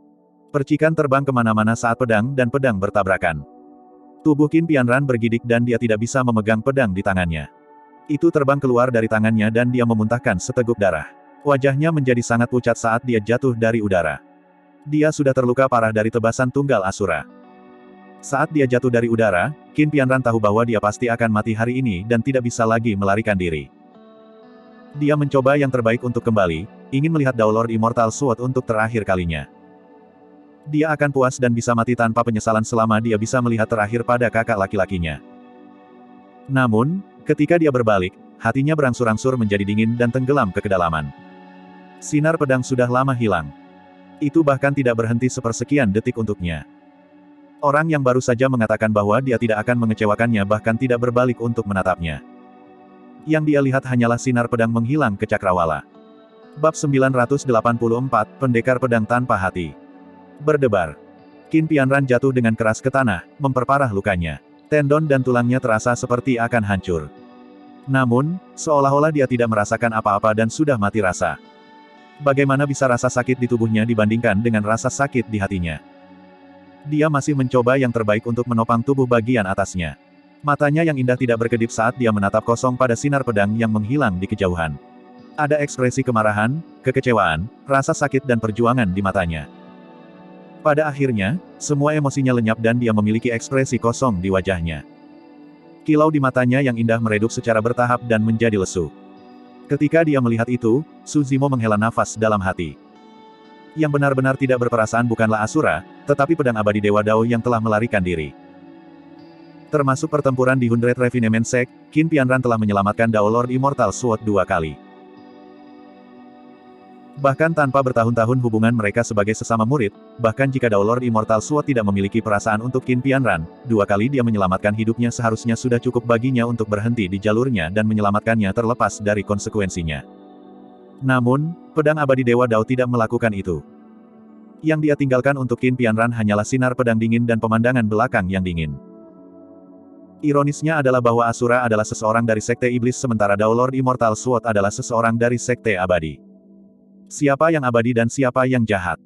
Percikan terbang kemana-mana saat pedang dan pedang bertabrakan. Tubuh Qin Pianran bergidik dan dia tidak bisa memegang pedang di tangannya. Itu terbang keluar dari tangannya dan dia memuntahkan seteguk darah. Wajahnya menjadi sangat pucat saat dia jatuh dari udara. Dia sudah terluka parah dari tebasan tunggal Asura. Saat dia jatuh dari udara, Qin Pianran tahu bahwa dia pasti akan mati hari ini dan tidak bisa lagi melarikan diri. Dia mencoba yang terbaik untuk kembali, ingin melihat Dao Lord Immortal Sword untuk terakhir kalinya. Dia akan puas dan bisa mati tanpa penyesalan selama dia bisa melihat terakhir pada kakak laki-lakinya. Namun, ketika dia berbalik, hatinya berangsur-angsur menjadi dingin dan tenggelam ke kedalaman. Sinar pedang sudah lama hilang. Itu bahkan tidak berhenti sepersekian detik untuknya. Orang yang baru saja mengatakan bahwa dia tidak akan mengecewakannya bahkan tidak berbalik untuk menatapnya. Yang dia lihat hanyalah sinar pedang menghilang ke cakrawala. Bab 984, Pendekar Pedang Tanpa Hati. Berdebar. Qin Pianran jatuh dengan keras ke tanah, memperparah lukanya. Tendon dan tulangnya terasa seperti akan hancur. Namun, seolah-olah dia tidak merasakan apa-apa dan sudah mati rasa. Bagaimana bisa rasa sakit di tubuhnya dibandingkan dengan rasa sakit di hatinya? Dia masih mencoba yang terbaik untuk menopang tubuh bagian atasnya. Matanya yang indah tidak berkedip saat dia menatap kosong pada sinar pedang yang menghilang di kejauhan. Ada ekspresi kemarahan, kekecewaan, rasa sakit dan perjuangan di matanya. Pada akhirnya, semua emosinya lenyap dan dia memiliki ekspresi kosong di wajahnya. Kilau di matanya yang indah meredup secara bertahap dan menjadi lesu. Ketika dia melihat itu, Su Zimo menghela nafas dalam hati. Yang benar-benar tidak berperasaan bukanlah Asura, tetapi pedang abadi Dewa Dao yang telah melarikan diri. Termasuk pertempuran di 100 Refinement Sect, Qin Pianran telah menyelamatkan Dao Lord Immortal Sword 2 kali. Bahkan tanpa bertahun-tahun hubungan mereka sebagai sesama murid, bahkan jika Dao Lord Immortal Sword tidak memiliki perasaan untuk Qin Pianran, 2 kali dia menyelamatkan hidupnya seharusnya sudah cukup baginya untuk berhenti di jalurnya dan menyelamatkannya terlepas dari konsekuensinya. Namun, pedang abadi Dewa Dao tidak melakukan itu. Yang dia tinggalkan untuk Qin Pianran hanyalah sinar pedang dingin dan pemandangan belakang yang dingin. Ironisnya adalah bahwa Asura adalah seseorang dari Sekte Iblis sementara Dao Lord Immortal Sword adalah seseorang dari Sekte Abadi. Siapa yang abadi dan siapa yang jahat?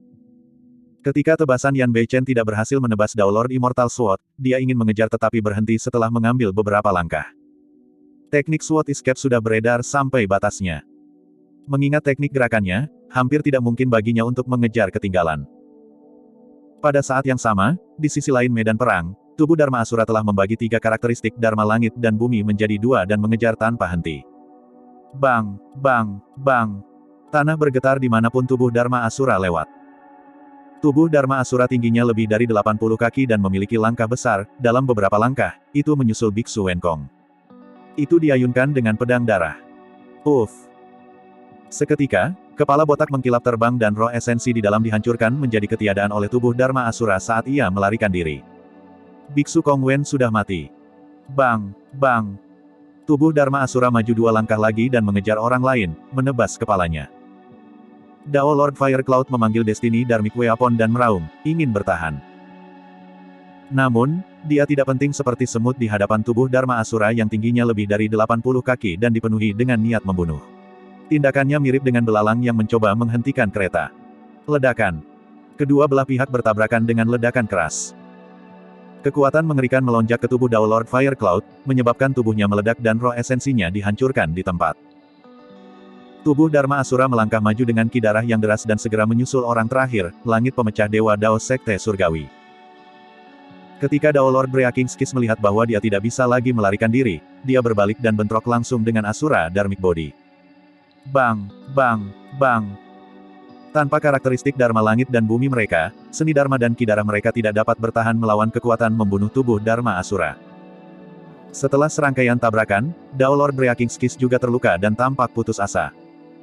Ketika tebasan Yan Beichen tidak berhasil menebas Dao Lord Immortal Sword, dia ingin mengejar tetapi berhenti setelah mengambil beberapa langkah. Teknik Sword Escape sudah beredar sampai batasnya. Mengingat teknik gerakannya, hampir tidak mungkin baginya untuk mengejar ketinggalan. Pada saat yang sama, di sisi lain medan perang, tubuh Dharma Asura telah membagi 3 karakteristik Dharma Langit dan Bumi menjadi 2 dan mengejar tanpa henti. Bang, bang, bang. Tanah bergetar dimanapun tubuh Dharma Asura lewat. Tubuh Dharma Asura tingginya lebih dari 80 kaki dan memiliki langkah besar, dalam beberapa langkah, itu menyusul Biksu Wenkong. Itu diayunkan dengan pedang darah. Uff. Seketika, kepala botak mengkilap terbang dan roh esensi di dalam dihancurkan menjadi ketiadaan oleh tubuh Dharma Asura saat ia melarikan diri. Biksu Kongwen sudah mati. Bang, bang. Tubuh Dharma Asura maju 2 langkah lagi dan mengejar orang lain, menebas kepalanya. Dao Lord Fire Cloud memanggil Destiny Dharmic Weapon dan meraung, ingin bertahan. Namun, dia tidak penting seperti semut di hadapan tubuh Dharma Asura yang tingginya lebih dari 80 kaki dan dipenuhi dengan niat membunuh. Tindakannya mirip dengan belalang yang mencoba menghentikan kereta. Ledakan. Kedua belah pihak bertabrakan dengan ledakan keras. Kekuatan mengerikan melonjak ke tubuh Dao Lord Fire Cloud, menyebabkan tubuhnya meledak dan roh esensinya dihancurkan di tempat. Tubuh Dharma Asura melangkah maju dengan ki darah yang deras dan segera menyusul orang terakhir, langit pemecah Dewa Dao Sekte Surgawi. Ketika Dao Lord Breaking Skills melihat bahwa dia tidak bisa lagi melarikan diri, dia berbalik dan bentrok langsung dengan Asura Dharmic Body. Bang, bang, bang. Tanpa karakteristik Dharma Langit dan Bumi mereka, seni Dharma dan ki darah mereka tidak dapat bertahan melawan kekuatan membunuh tubuh Dharma Asura. Setelah serangkaian tabrakan, Daolord Breaking Skis juga terluka dan tampak putus asa.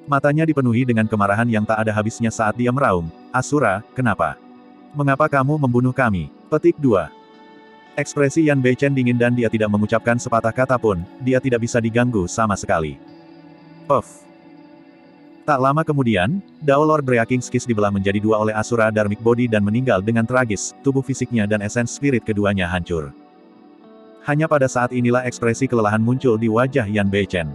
Matanya dipenuhi dengan kemarahan yang tak ada habisnya saat dia meraung, "Asura, kenapa? Mengapa kamu membunuh kami?" Petik 2. Ekspresi Yan Beichen dingin dan dia tidak mengucapkan sepatah kata pun, dia tidak bisa diganggu sama sekali. Puff. Tak lama kemudian, Daolord Breaking Skis dibelah menjadi dua oleh Asura Dharmic Body dan meninggal dengan tragis, tubuh fisiknya dan esens spirit keduanya hancur. Hanya pada saat inilah ekspresi kelelahan muncul di wajah Yan Beichen.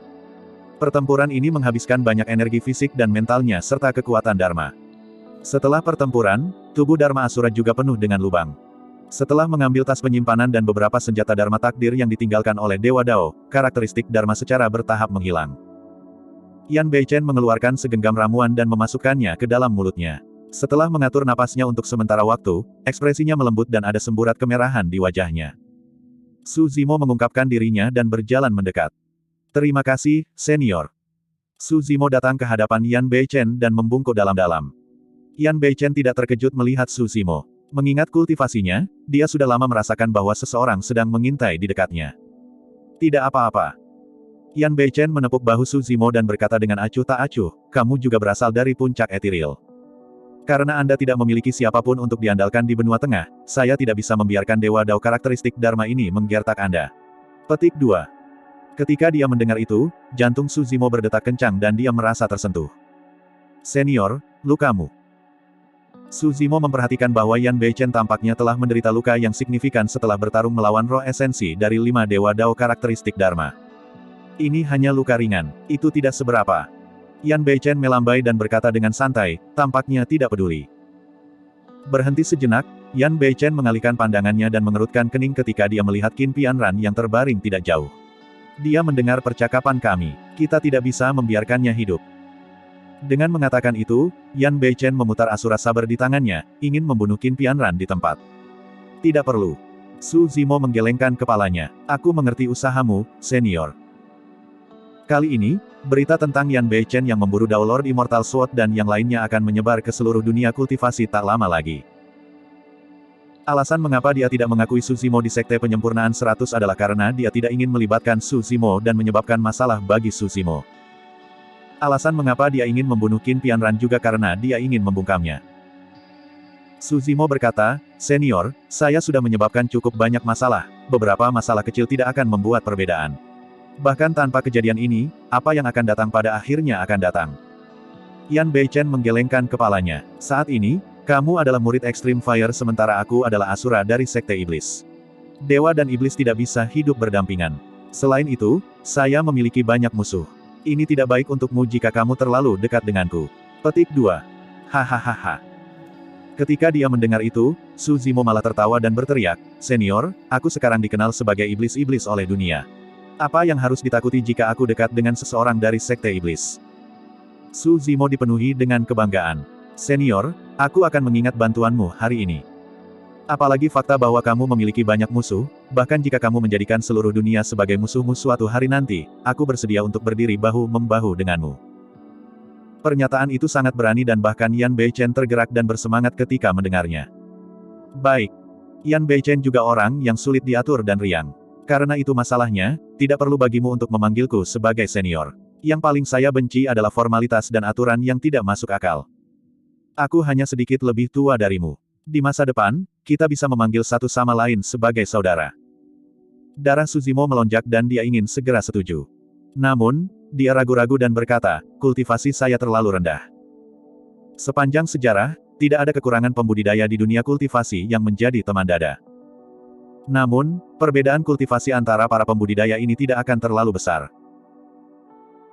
Pertempuran ini menghabiskan banyak energi fisik dan mentalnya serta kekuatan Dharma. Setelah pertempuran, tubuh Dharma Asura juga penuh dengan lubang. Setelah mengambil tas penyimpanan dan beberapa senjata Dharma takdir yang ditinggalkan oleh Dewa Dao, karakteristik Dharma secara bertahap menghilang. Yan Beichen mengeluarkan segenggam ramuan dan memasukkannya ke dalam mulutnya. Setelah mengatur napasnya untuk sementara waktu, ekspresinya melembut dan ada semburat kemerahan di wajahnya. Su Zimo mengungkapkan dirinya dan berjalan mendekat. "Terima kasih, senior." Su Zimo datang ke hadapan Yan Beichen dan membungkuk dalam-dalam. Yan Beichen tidak terkejut melihat Su Zimo. Mengingat kultivasinya, dia sudah lama merasakan bahwa seseorang sedang mengintai di dekatnya. "Tidak apa-apa." Yan Beichen menepuk bahu Su Zimo dan berkata dengan acuh tak acuh, "Kamu juga berasal dari puncak etiril. Karena Anda tidak memiliki siapapun untuk diandalkan di benua tengah, saya tidak bisa membiarkan Dewa Dao karakteristik Dharma ini menggertak Anda." Petik 2. Ketika dia mendengar itu, jantung Su Zimo berdetak kencang dan dia merasa tersentuh. "Senior, lukamu." Su Zimo memperhatikan bahwa Yan Beichen tampaknya telah menderita luka yang signifikan setelah bertarung melawan roh esensi dari 5 Dewa Dao karakteristik Dharma. "Ini hanya luka ringan, itu tidak seberapa." Yan Beichen melambai dan berkata dengan santai, tampaknya tidak peduli. Berhenti sejenak, Yan Beichen mengalihkan pandangannya dan mengerutkan kening ketika dia melihat Qin Pianran yang terbaring tidak jauh. "Dia mendengar percakapan kami. Kita tidak bisa membiarkannya hidup." Dengan mengatakan itu, Yan Beichen memutar Asura Saber di tangannya, ingin membunuh Qin Pianran di tempat. "Tidak perlu." Su Zimo menggelengkan kepalanya. "Aku mengerti usahamu, senior." Kali ini, berita tentang Yan Beichen yang memburu Daolord Immortal Sword dan yang lainnya akan menyebar ke seluruh dunia kultivasi tak lama lagi. Alasan mengapa dia tidak mengakui Su Zimo di Sekte Penyempurnaan 100 adalah karena dia tidak ingin melibatkan Su Zimo dan menyebabkan masalah bagi Su Zimo. Alasan mengapa dia ingin membunuh Qin Pianran juga karena dia ingin membungkamnya. Su Zimo berkata, "Senior, saya sudah menyebabkan cukup banyak masalah, beberapa masalah kecil tidak akan membuat perbedaan. Bahkan tanpa kejadian ini, apa yang akan datang pada akhirnya akan datang." Yan Beichen menggelengkan kepalanya. "Saat ini, kamu adalah murid Extreme Fire sementara aku adalah Asura dari Sekte Iblis. Dewa dan Iblis tidak bisa hidup berdampingan. Selain itu, saya memiliki banyak musuh. Ini tidak baik untukmu jika kamu terlalu dekat denganku." Petik 2. Hahaha. Ketika dia mendengar itu, Su Zimo malah tertawa dan berteriak, "Senior, aku sekarang dikenal sebagai iblis-iblis oleh dunia. Apa yang harus ditakuti jika aku dekat dengan seseorang dari Sekte Iblis?" Su Zimo dipenuhi dengan kebanggaan. "Senior, aku akan mengingat bantuanmu hari ini. Apalagi fakta bahwa kamu memiliki banyak musuh, bahkan jika kamu menjadikan seluruh dunia sebagai musuhmu suatu hari nanti, aku bersedia untuk berdiri bahu-membahu denganmu." Pernyataan itu sangat berani dan bahkan Yan Beichen tergerak dan bersemangat ketika mendengarnya. "Baik. Yan Beichen juga orang yang sulit diatur dan riang. Karena itu masalahnya, tidak perlu bagimu untuk memanggilku sebagai senior. Yang paling saya benci adalah formalitas dan aturan yang tidak masuk akal. Aku hanya sedikit lebih tua darimu. Di masa depan, kita bisa memanggil satu sama lain sebagai saudara." Darah Su Zimo melonjak dan dia ingin segera setuju. Namun, dia ragu-ragu dan berkata, "Kultivasi saya terlalu rendah. Sepanjang sejarah, tidak ada kekurangan pembudidaya di dunia kultivasi yang menjadi teman dada. Namun, perbedaan kultivasi antara para pembudidaya ini tidak akan terlalu besar.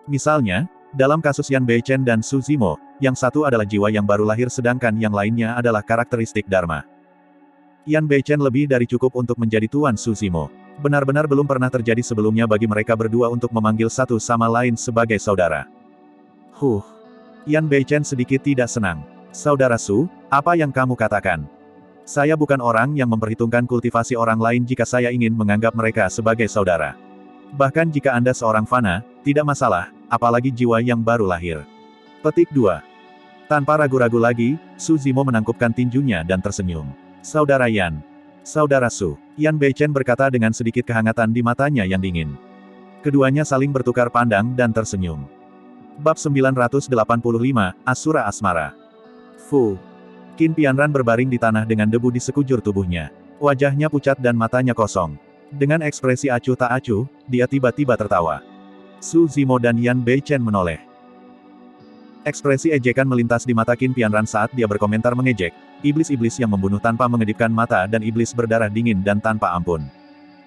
Misalnya, dalam kasus Yan Beichen dan Su Zimo, yang satu adalah jiwa yang baru lahir sedangkan yang lainnya adalah karakteristik Dharma. Yan Beichen lebih dari cukup untuk menjadi tuan Su Zimo. Benar-benar belum pernah terjadi sebelumnya bagi mereka berdua untuk memanggil satu sama lain sebagai saudara." Yan Beichen sedikit tidak senang. "Saudara Su, apa yang kamu katakan? Saya bukan orang yang memperhitungkan kultivasi orang lain jika saya ingin menganggap mereka sebagai saudara. Bahkan jika Anda seorang fana, tidak masalah, apalagi jiwa yang baru lahir." Petik 2. Tanpa ragu-ragu lagi, Su Zimo menangkupkan tinjunya dan tersenyum. "Saudara Yan, Saudara Su, Yan Beichen berkata dengan sedikit kehangatan di matanya yang dingin. Keduanya saling bertukar pandang dan tersenyum. Bab 985, Asura Asmara. Fu. Qin Pianran berbaring di tanah dengan debu di sekujur tubuhnya. Wajahnya pucat dan matanya kosong. Dengan ekspresi acuh tak acuh, dia tiba-tiba tertawa. Su Zimo dan Yan Beichen menoleh. Ekspresi ejekan melintas di mata Qin Pianran saat dia berkomentar mengejek, iblis-iblis yang membunuh tanpa mengedipkan mata dan iblis berdarah dingin dan tanpa ampun.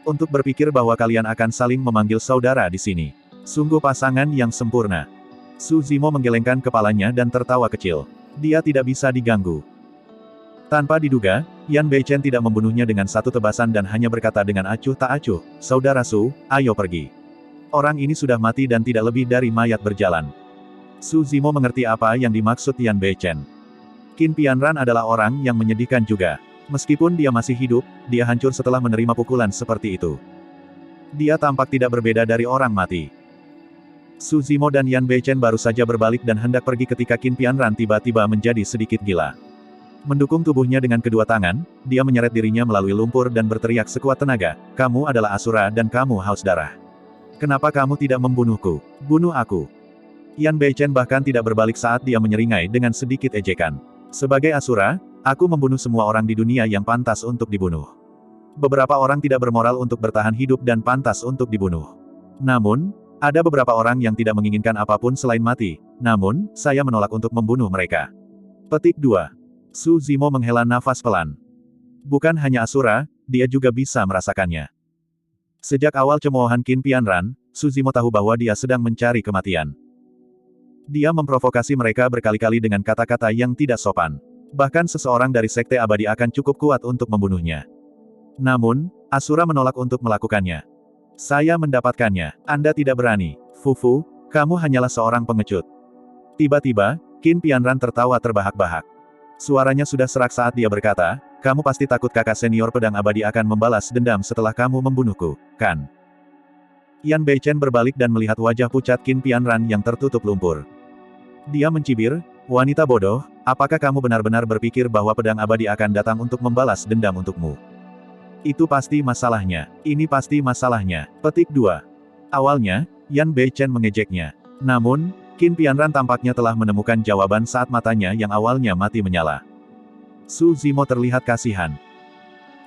Untuk berpikir bahwa kalian akan saling memanggil saudara di sini. Sungguh pasangan yang sempurna. Su Zimo menggelengkan kepalanya dan tertawa kecil. Dia tidak bisa diganggu. Tanpa diduga, Yan Beichen tidak membunuhnya dengan satu tebasan dan hanya berkata dengan acuh tak acuh, "Saudara Su, ayo pergi." Orang ini sudah mati dan tidak lebih dari mayat berjalan. Su Zimo mengerti apa yang dimaksud Yan Beichen. Qin Pianran adalah orang yang menyedihkan juga. Meskipun dia masih hidup, dia hancur setelah menerima pukulan seperti itu. Dia tampak tidak berbeda dari orang mati. Su Zimo dan Yan Beichen baru saja berbalik dan hendak pergi ketika Qin Pianran tiba-tiba menjadi sedikit gila. Mendukung tubuhnya dengan kedua tangan, dia menyeret dirinya melalui lumpur dan berteriak sekuat tenaga, "Kamu adalah Asura dan kamu haus darah. Kenapa kamu tidak membunuhku? Bunuh aku." Yan Beichen bahkan tidak berbalik saat dia menyeringai dengan sedikit ejekan. "Sebagai Asura, aku membunuh semua orang di dunia yang pantas untuk dibunuh. Beberapa orang tidak bermoral untuk bertahan hidup dan pantas untuk dibunuh. Namun, ada beberapa orang yang tidak menginginkan apapun selain mati, namun, saya menolak untuk membunuh mereka." Petik 2. Su Zimo menghela nafas pelan. Bukan hanya Asura, dia juga bisa merasakannya. Sejak awal cemoohan Qin Pianran, Su Zimo tahu bahwa dia sedang mencari kematian. Dia memprovokasi mereka berkali-kali dengan kata-kata yang tidak sopan. Bahkan seseorang dari Sekte Abadi akan cukup kuat untuk membunuhnya. Namun, Asura menolak untuk melakukannya. "Saya mendapatkannya. Anda tidak berani. Fufu, kamu hanyalah seorang pengecut." Tiba-tiba, Qin Pianran tertawa terbahak-bahak. Suaranya sudah serak saat dia berkata, "Kamu pasti takut kakak senior pedang abadi akan membalas dendam setelah kamu membunuhku, kan?" Yan Beichen berbalik dan melihat wajah pucat Qin Pianran yang tertutup lumpur. Dia mencibir, "Wanita bodoh, apakah kamu benar-benar berpikir bahwa pedang abadi akan datang untuk membalas dendam untukmu? Itu pasti masalahnya. Ini pasti masalahnya." Petik 2. Awalnya, Yan Beichen mengejeknya. Namun, Qin Pianran tampaknya telah menemukan jawaban saat matanya yang awalnya mati menyala. Su Zimo terlihat kasihan.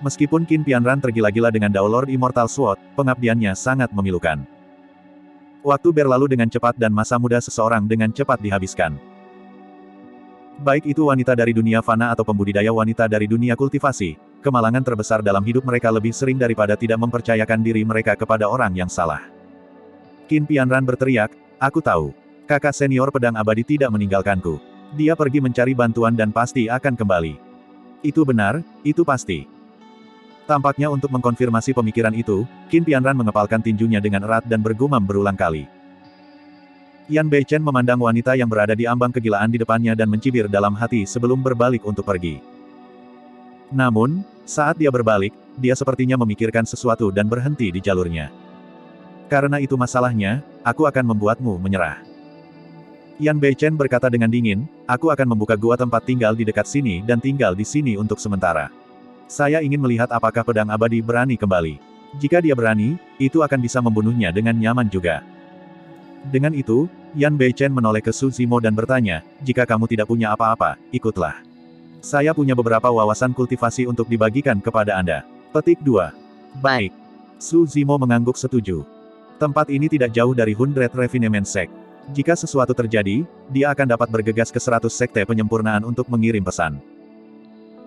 Meskipun Qin Pianran tergila-gila dengan Daolord Immortal Sword, pengabdiannya sangat memilukan. Waktu berlalu dengan cepat dan masa muda seseorang dengan cepat dihabiskan. Baik itu wanita dari dunia fana atau pembudidaya wanita dari dunia kultivasi, kemalangan terbesar dalam hidup mereka lebih sering daripada tidak mempercayakan diri mereka kepada orang yang salah. Qin Pianran berteriak, "Aku tahu. Kakak senior pedang abadi tidak meninggalkanku. Dia pergi mencari bantuan dan pasti akan kembali." "Itu benar, itu pasti." Tampaknya untuk mengkonfirmasi pemikiran itu, Qin Pianran mengepalkan tinjunya dengan erat dan bergumam berulang kali. Yan Beichen memandang wanita yang berada di ambang kegilaan di depannya dan mencibir dalam hati sebelum berbalik untuk pergi. Namun, saat dia berbalik, dia sepertinya memikirkan sesuatu dan berhenti di jalurnya. "Karena itu masalahnya, aku akan membuatmu menyerah." Yan Beichen berkata dengan dingin, "Aku akan membuka gua tempat tinggal di dekat sini dan tinggal di sini untuk sementara. Saya ingin melihat apakah pedang abadi berani kembali. Jika dia berani, itu akan bisa membunuhnya dengan nyaman juga." Dengan itu, Yan Beichen menoleh ke Su Zimo dan bertanya, "Jika kamu tidak punya apa-apa, ikutlah. Saya punya beberapa wawasan kultivasi untuk dibagikan kepada Anda." Petik 2. "Baik." Su Zimo mengangguk setuju. Tempat ini tidak jauh dari 100 Refinement Sect. Jika sesuatu terjadi, dia akan dapat bergegas ke 100 sekte penyempurnaan untuk mengirim pesan.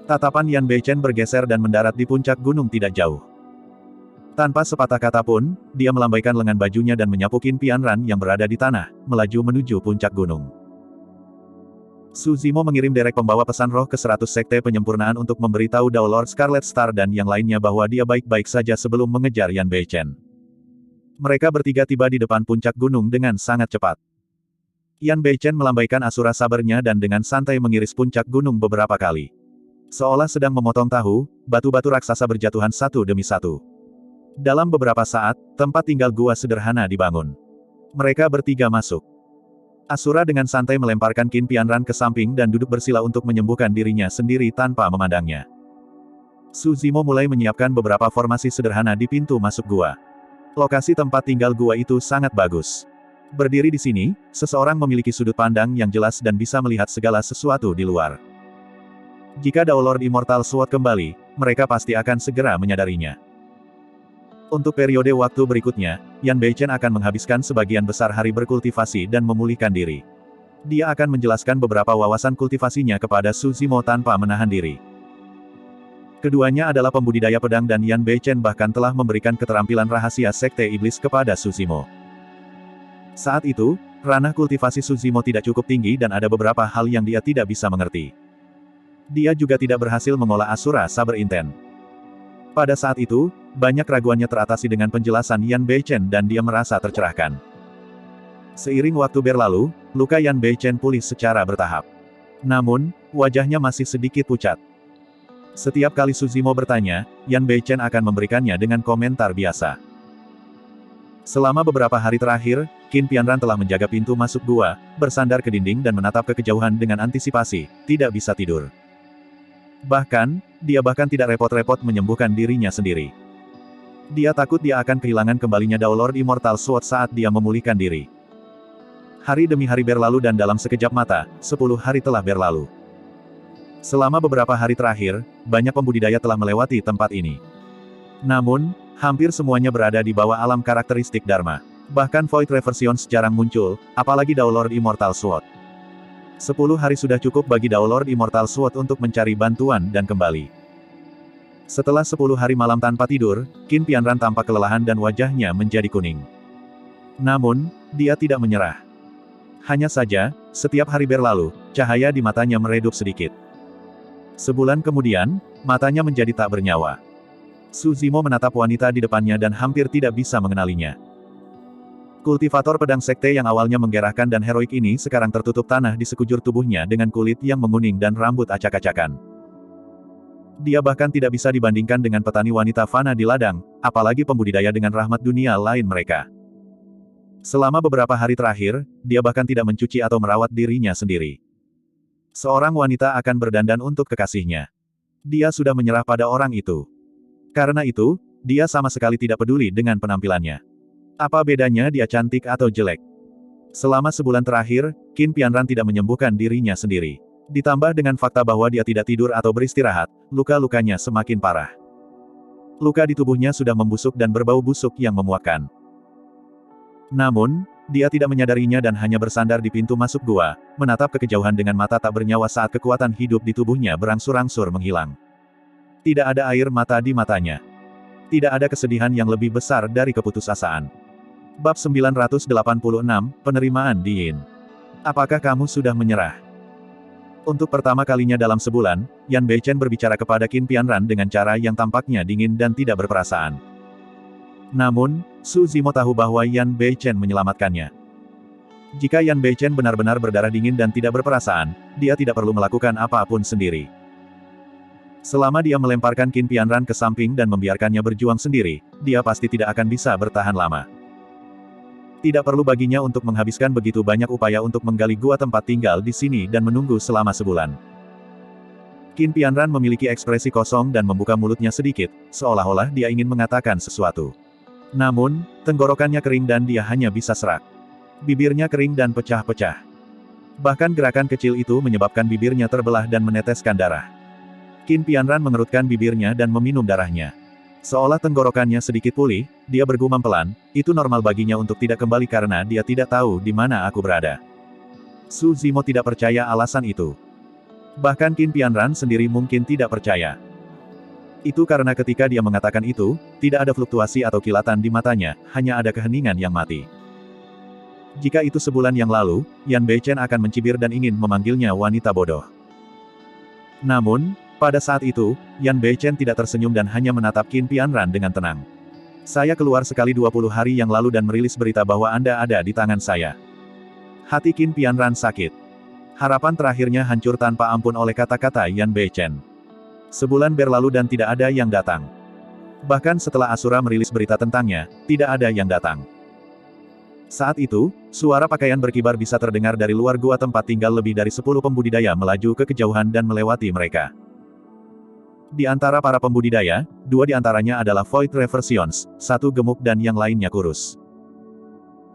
Tatapan Yan Beichen bergeser dan mendarat di puncak gunung tidak jauh. Tanpa sepatah kata pun, dia melambaikan lengan bajunya dan menyapu Qin Pianran yang berada di tanah, melaju menuju puncak gunung. Su Zimo mengirim derek pembawa pesan roh ke 100 sekte penyempurnaan untuk memberitahu Daolord Scarlet Star dan yang lainnya bahwa dia baik-baik saja sebelum mengejar Yan Beichen. Mereka bertiga tiba di depan puncak gunung dengan sangat cepat. Yan Beichen melambaikan asura sabernya dan dengan santai mengiris puncak gunung beberapa kali. Seolah sedang memotong tahu, batu-batu raksasa berjatuhan satu demi satu. Dalam beberapa saat, tempat tinggal gua sederhana dibangun. Mereka bertiga masuk. Asura dengan santai melemparkan Qin Pianran ke samping dan duduk bersila untuk menyembuhkan dirinya sendiri tanpa memandangnya. Su Zimo mulai menyiapkan beberapa formasi sederhana di pintu masuk gua. Lokasi tempat tinggal gua itu sangat bagus. Berdiri di sini, seseorang memiliki sudut pandang yang jelas dan bisa melihat segala sesuatu di luar. Jika Daolord Immortal Sword kembali, mereka pasti akan segera menyadarinya. Untuk periode waktu berikutnya, Yan Beichen akan menghabiskan sebagian besar hari berkultivasi dan memulihkan diri. Dia akan menjelaskan beberapa wawasan kultivasinya kepada Su Zimo tanpa menahan diri. Keduanya adalah pembudidaya pedang dan Yan Beichen bahkan telah memberikan keterampilan rahasia Sekte Iblis kepada Su Zimo. Saat itu, ranah kultivasi Su Zimo tidak cukup tinggi dan ada beberapa hal yang dia tidak bisa mengerti. Dia juga tidak berhasil mengolah Asura Saber Inten. Pada saat itu, banyak keraguannya teratasi dengan penjelasan Yan Beichen dan dia merasa tercerahkan. Seiring waktu berlalu, luka Yan Beichen pulih secara bertahap. Namun, wajahnya masih sedikit pucat. Setiap kali Su Zimo bertanya, Yan Beichen akan memberikannya dengan komentar biasa. Selama beberapa hari terakhir, Qin Pianran telah menjaga pintu masuk gua, bersandar ke dinding dan menatap ke kejauhan dengan antisipasi, tidak bisa tidur. Bahkan, dia bahkan tidak repot-repot menyembuhkan dirinya sendiri. Dia takut dia akan kehilangan kembalinya Daolord Immortal Sword saat dia memulihkan diri. Hari demi hari berlalu dan dalam sekejap mata, 10 hari telah berlalu. Selama beberapa hari terakhir, banyak pembudidaya telah melewati tempat ini. Namun, hampir semuanya berada di bawah alam karakteristik Dharma. Bahkan Void Reversions jarang muncul, apalagi Daolord Immortal Sword. 10 hari sudah cukup bagi Daolord Immortal Sword untuk mencari bantuan dan kembali. Setelah 10 hari malam tanpa tidur, Qin Pianran tampak kelelahan dan wajahnya menjadi kuning. Namun, dia tidak menyerah. Hanya saja, setiap hari berlalu, cahaya di matanya meredup sedikit. Sebulan kemudian, matanya menjadi tak bernyawa. Su Zimo menatap wanita di depannya dan hampir tidak bisa mengenalinya. Kultivator pedang sekte yang awalnya menggerahkan dan heroik ini sekarang tertutup tanah di sekujur tubuhnya dengan kulit yang menguning dan rambut acak-acakan. Dia bahkan tidak bisa dibandingkan dengan petani wanita fana di ladang, apalagi pembudidaya dengan rahmat dunia lain mereka. Selama beberapa hari terakhir, dia bahkan tidak mencuci atau merawat dirinya sendiri. Seorang wanita akan berdandan untuk kekasihnya. Dia sudah menyerah pada orang itu. Karena itu, dia sama sekali tidak peduli dengan penampilannya. Apa bedanya dia cantik atau jelek? Selama sebulan terakhir, Qin Pianran tidak menyembuhkan dirinya sendiri. Ditambah dengan fakta bahwa dia tidak tidur atau beristirahat, luka-lukanya semakin parah. Luka di tubuhnya sudah membusuk dan berbau busuk yang memuakkan. Namun, dia tidak menyadarinya dan hanya bersandar di pintu masuk gua, menatap ke kejauhan dengan mata tak bernyawa saat kekuatan hidup di tubuhnya berangsur-angsur menghilang. Tidak ada air mata di matanya. Tidak ada kesedihan yang lebih besar dari keputusasaan. Bab 986, Penerimaan di Yin. Apakah kamu sudah menyerah? Untuk pertama kalinya dalam sebulan, Yan Beichen berbicara kepada Qin Pianran dengan cara yang tampaknya dingin dan tidak berperasaan. Namun, Su Zimo tahu bahwa Yan Beichen menyelamatkannya. Jika Yan Beichen benar-benar berdarah dingin dan tidak berperasaan, dia tidak perlu melakukan apapun sendiri. Selama dia melemparkan Qin Pianran ke samping dan membiarkannya berjuang sendiri, dia pasti tidak akan bisa bertahan lama. Tidak perlu baginya untuk menghabiskan begitu banyak upaya untuk menggali gua tempat tinggal di sini dan menunggu selama sebulan. Qin Pianran memiliki ekspresi kosong dan membuka mulutnya sedikit, seolah-olah dia ingin mengatakan sesuatu. Namun, tenggorokannya kering dan dia hanya bisa serak. Bibirnya kering dan pecah-pecah. Bahkan gerakan kecil itu menyebabkan bibirnya terbelah dan meneteskan darah. Qin Pianran mengerutkan bibirnya dan meminum darahnya. Seolah tenggorokannya sedikit pulih, dia bergumam pelan, itu normal baginya untuk tidak kembali karena dia tidak tahu di mana aku berada. Su Zimo tidak percaya alasan itu. Bahkan Qin Pianran sendiri mungkin tidak percaya. Itu karena ketika dia mengatakan itu, tidak ada fluktuasi atau kilatan di matanya, hanya ada keheningan yang mati. Jika itu sebulan yang lalu, Yan Beichen akan mencibir dan ingin memanggilnya wanita bodoh. Namun, pada saat itu, Yan Beichen tidak tersenyum dan hanya menatap Qin Pianran dengan tenang. Saya keluar sekali 20 hari yang lalu dan merilis berita bahwa Anda ada di tangan saya. Hati Qin Pianran sakit. Harapan terakhirnya hancur tanpa ampun oleh kata-kata Yan Beichen. Sebulan berlalu dan tidak ada yang datang. Bahkan setelah Asura merilis berita tentangnya, tidak ada yang datang. Saat itu, suara pakaian berkibar bisa terdengar dari luar gua tempat tinggal lebih dari 10 pembudidaya melaju ke kejauhan dan melewati mereka. Di antara para pembudidaya, dua di antaranya adalah Void Reversions, satu gemuk dan yang lainnya kurus.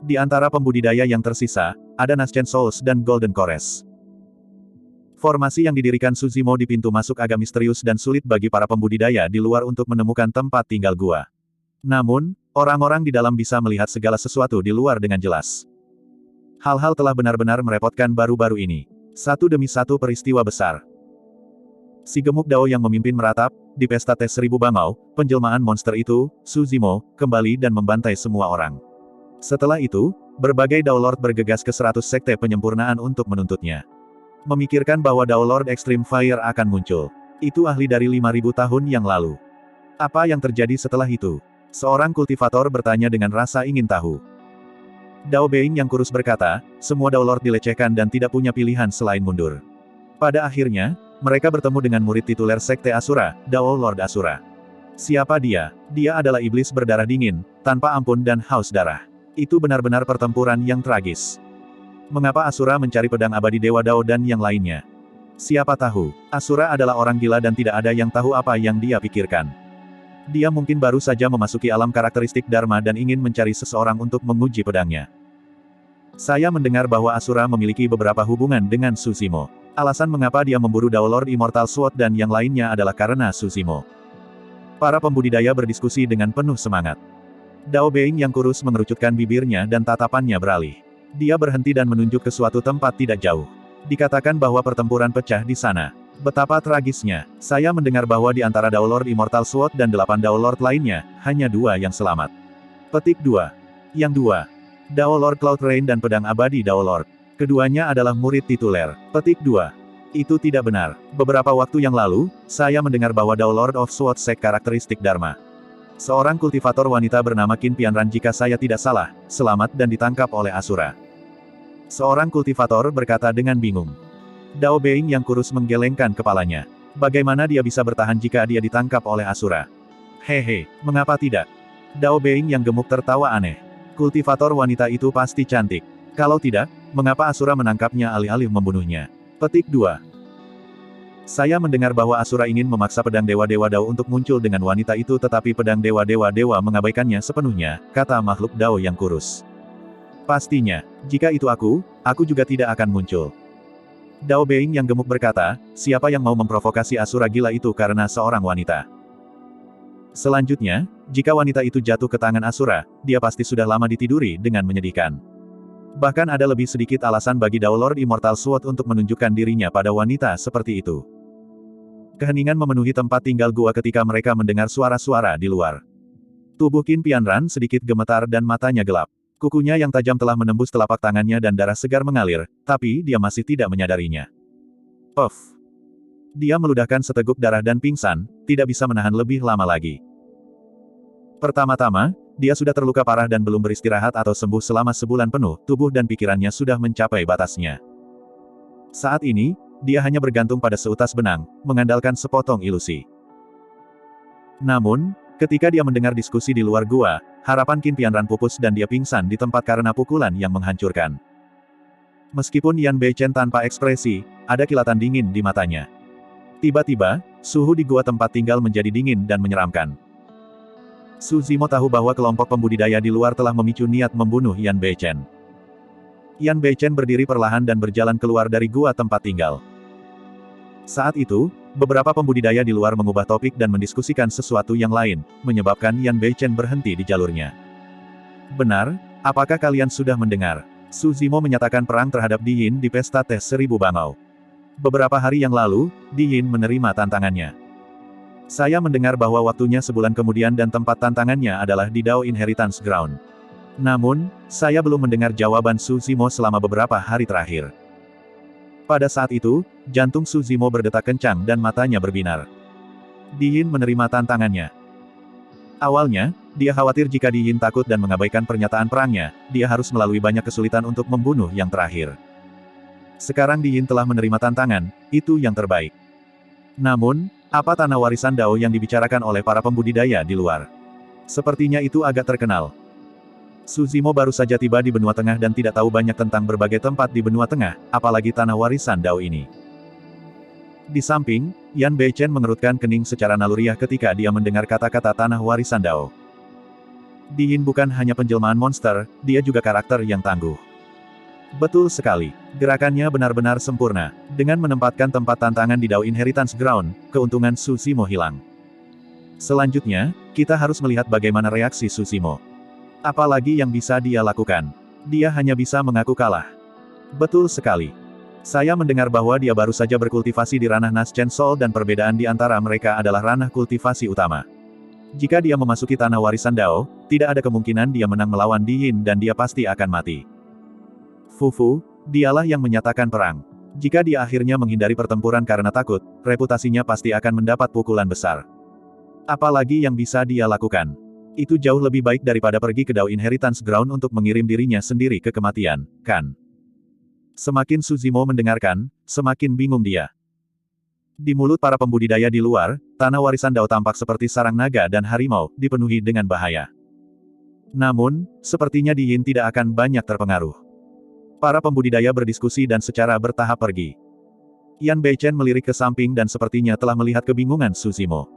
Di antara pembudidaya yang tersisa, ada Nascent Souls dan Golden Cores. Formasi yang didirikan Suzimo di pintu masuk agak misterius dan sulit bagi para pembudidaya di luar untuk menemukan tempat tinggal gua. Namun, orang-orang di dalam bisa melihat segala sesuatu di luar dengan jelas. Hal-hal telah benar-benar merepotkan baru-baru ini. Satu demi satu peristiwa besar. Si gemuk Dao yang memimpin meratap, di pesta tes 1000 bangau, penjelmaan monster itu, Suzimo, kembali dan membantai semua orang. Setelah itu, berbagai Dao Lord bergegas ke 100 sekte penyempurnaan untuk menuntutnya. Memikirkan bahwa Dao Lord Extreme Fire akan muncul. Itu ahli dari 5000 tahun yang lalu. Apa yang terjadi setelah itu? Seorang kultivator bertanya dengan rasa ingin tahu. Dao Being yang kurus berkata, semua Dao Lord dilecehkan dan tidak punya pilihan selain mundur. Pada akhirnya, mereka bertemu dengan murid tituler Sekte Asura, Dao Lord Asura. Siapa dia? Dia adalah iblis berdarah dingin, tanpa ampun dan haus darah. Itu benar-benar pertempuran yang tragis. Mengapa Asura mencari pedang abadi Dewa Dao dan yang lainnya? Siapa tahu, Asura adalah orang gila dan tidak ada yang tahu apa yang dia pikirkan. Dia mungkin baru saja memasuki alam karakteristik Dharma dan ingin mencari seseorang untuk menguji pedangnya. Saya mendengar bahwa Asura memiliki beberapa hubungan dengan Suzimo. Alasan mengapa dia memburu Dao Lord Immortal Sword dan yang lainnya adalah karena Suzimo. Para pembudidaya berdiskusi dengan penuh semangat. Dao Being yang kurus mengerucutkan bibirnya dan tatapannya beralih. Dia berhenti dan menunjuk ke suatu tempat tidak jauh. Dikatakan bahwa pertempuran pecah di sana. Betapa tragisnya. Saya mendengar bahwa di antara Dao Lord Immortal Sword dan 8 Dao Lord lainnya, hanya 2 yang selamat. Petik 2. Yang 2. Dao Lord Cloud Rain dan pedang abadi Dao Lord. Keduanya adalah murid tituler. Petik 2. Itu tidak benar. Beberapa waktu yang lalu, saya mendengar bahwa Dao Lord of Sword Sek karakteristik Dharma. Seorang kultivator wanita bernama Qin Pianran jika saya tidak salah, selamat dan ditangkap oleh Asura. Seorang kultivator berkata dengan bingung. Dao Being yang kurus menggelengkan kepalanya. Bagaimana dia bisa bertahan jika dia ditangkap oleh Asura? Hehe, mengapa tidak? Dao Being yang gemuk tertawa aneh. Kultivator wanita itu pasti cantik. Kalau tidak, mengapa Asura menangkapnya alih-alih membunuhnya? Petik 2. Saya mendengar bahwa Asura ingin memaksa pedang Dewa-Dewa Dao untuk muncul dengan wanita itu tetapi pedang Dewa-Dewa Dewa mengabaikannya sepenuhnya, kata makhluk Dao yang kurus. Pastinya, jika itu aku juga tidak akan muncul. Dao Being yang gemuk berkata, siapa yang mau memprovokasi Asura gila itu karena seorang wanita? Selanjutnya, jika wanita itu jatuh ke tangan Asura, dia pasti sudah lama ditiduri dengan menyedihkan. Bahkan ada lebih sedikit alasan bagi Dao Lord Immortal Sword untuk menunjukkan dirinya pada wanita seperti itu. Keheningan memenuhi tempat tinggal gua ketika mereka mendengar suara-suara di luar. Tubuh Qin Pianran sedikit gemetar dan matanya gelap. Kukunya yang tajam telah menembus telapak tangannya dan darah segar mengalir, tapi dia masih tidak menyadarinya. Puff. Dia meludahkan seteguk darah dan pingsan, tidak bisa menahan lebih lama lagi. Pertama-tama, dia sudah terluka parah dan belum beristirahat atau sembuh selama sebulan penuh, tubuh dan pikirannya sudah mencapai batasnya. Saat ini, dia hanya bergantung pada seutas benang, mengandalkan sepotong ilusi. Namun, ketika dia mendengar diskusi di luar gua, harapan Qin Pianran pupus dan dia pingsan di tempat karena pukulan yang menghancurkan. Meskipun Yan Beichen tanpa ekspresi, ada kilatan dingin di matanya. Tiba-tiba, suhu di gua tempat tinggal menjadi dingin dan menyeramkan. Suzimo tahu bahwa kelompok pembudidaya di luar telah memicu niat membunuh Yan Beichen. Yan Beichen berdiri perlahan dan berjalan keluar dari gua tempat tinggal. Saat itu, beberapa pembudidaya di luar mengubah topik dan mendiskusikan sesuatu yang lain, menyebabkan Yan Beichen berhenti di jalurnya. Benar, apakah kalian sudah mendengar? Suzimo menyatakan perang terhadap Di Yin di pesta tes 1000 bangau. Beberapa hari yang lalu, Di Yin menerima tantangannya. Saya mendengar bahwa waktunya sebulan kemudian dan tempat tantangannya adalah di Dao Inheritance Ground. Namun, saya belum mendengar jawaban Suzimo selama beberapa hari terakhir. Pada saat itu, jantung Suzimo berdetak kencang dan matanya berbinar. Di Yin menerima tantangannya. Awalnya, dia khawatir jika Di Yin takut dan mengabaikan pernyataan perangnya, dia harus melalui banyak kesulitan untuk membunuh yang terakhir. Sekarang Di Yin telah menerima tantangan, itu yang terbaik. Namun, apa tanah warisan Dao yang dibicarakan oleh para pembudidaya di luar? Sepertinya itu agak terkenal. Suzimo baru saja tiba di benua tengah dan tidak tahu banyak tentang berbagai tempat di benua tengah, apalagi tanah warisan Dao ini. Di samping, Yan Beichen mengerutkan kening secara naluriah ketika dia mendengar kata-kata tanah warisan Dao. Di Yin bukan hanya penjelmaan monster, dia juga karakter yang tangguh. Betul sekali. Gerakannya benar-benar sempurna. Dengan menempatkan tempat tantangan di Dao Inheritance Ground, keuntungan Su Zimo hilang. Selanjutnya, kita harus melihat bagaimana reaksi Su Zimo. Apalagi yang bisa dia lakukan. Dia hanya bisa mengaku kalah. Betul sekali. Saya mendengar bahwa dia baru saja berkultivasi di ranah Naschen Soul dan perbedaan di antara mereka adalah ranah kultivasi utama. Jika dia memasuki tanah warisan Dao, tidak ada kemungkinan dia menang melawan Di Yin dan dia pasti akan mati. Fufu, dialah yang menyatakan perang. Jika dia akhirnya menghindari pertempuran karena takut, reputasinya pasti akan mendapat pukulan besar. Apalagi yang bisa dia lakukan. Itu jauh lebih baik daripada pergi ke Dao Inheritance Ground untuk mengirim dirinya sendiri ke kematian, kan? Semakin Su Zimo mendengarkan, semakin bingung dia. Di mulut para pembudidaya di luar, tanah warisan Dao tampak seperti sarang naga dan harimau, dipenuhi dengan bahaya. Namun, sepertinya Di Yin tidak akan banyak terpengaruh. Para pembudidaya berdiskusi dan secara bertahap pergi. Yan Beichen melirik ke samping dan sepertinya telah melihat kebingungan Su Zimo.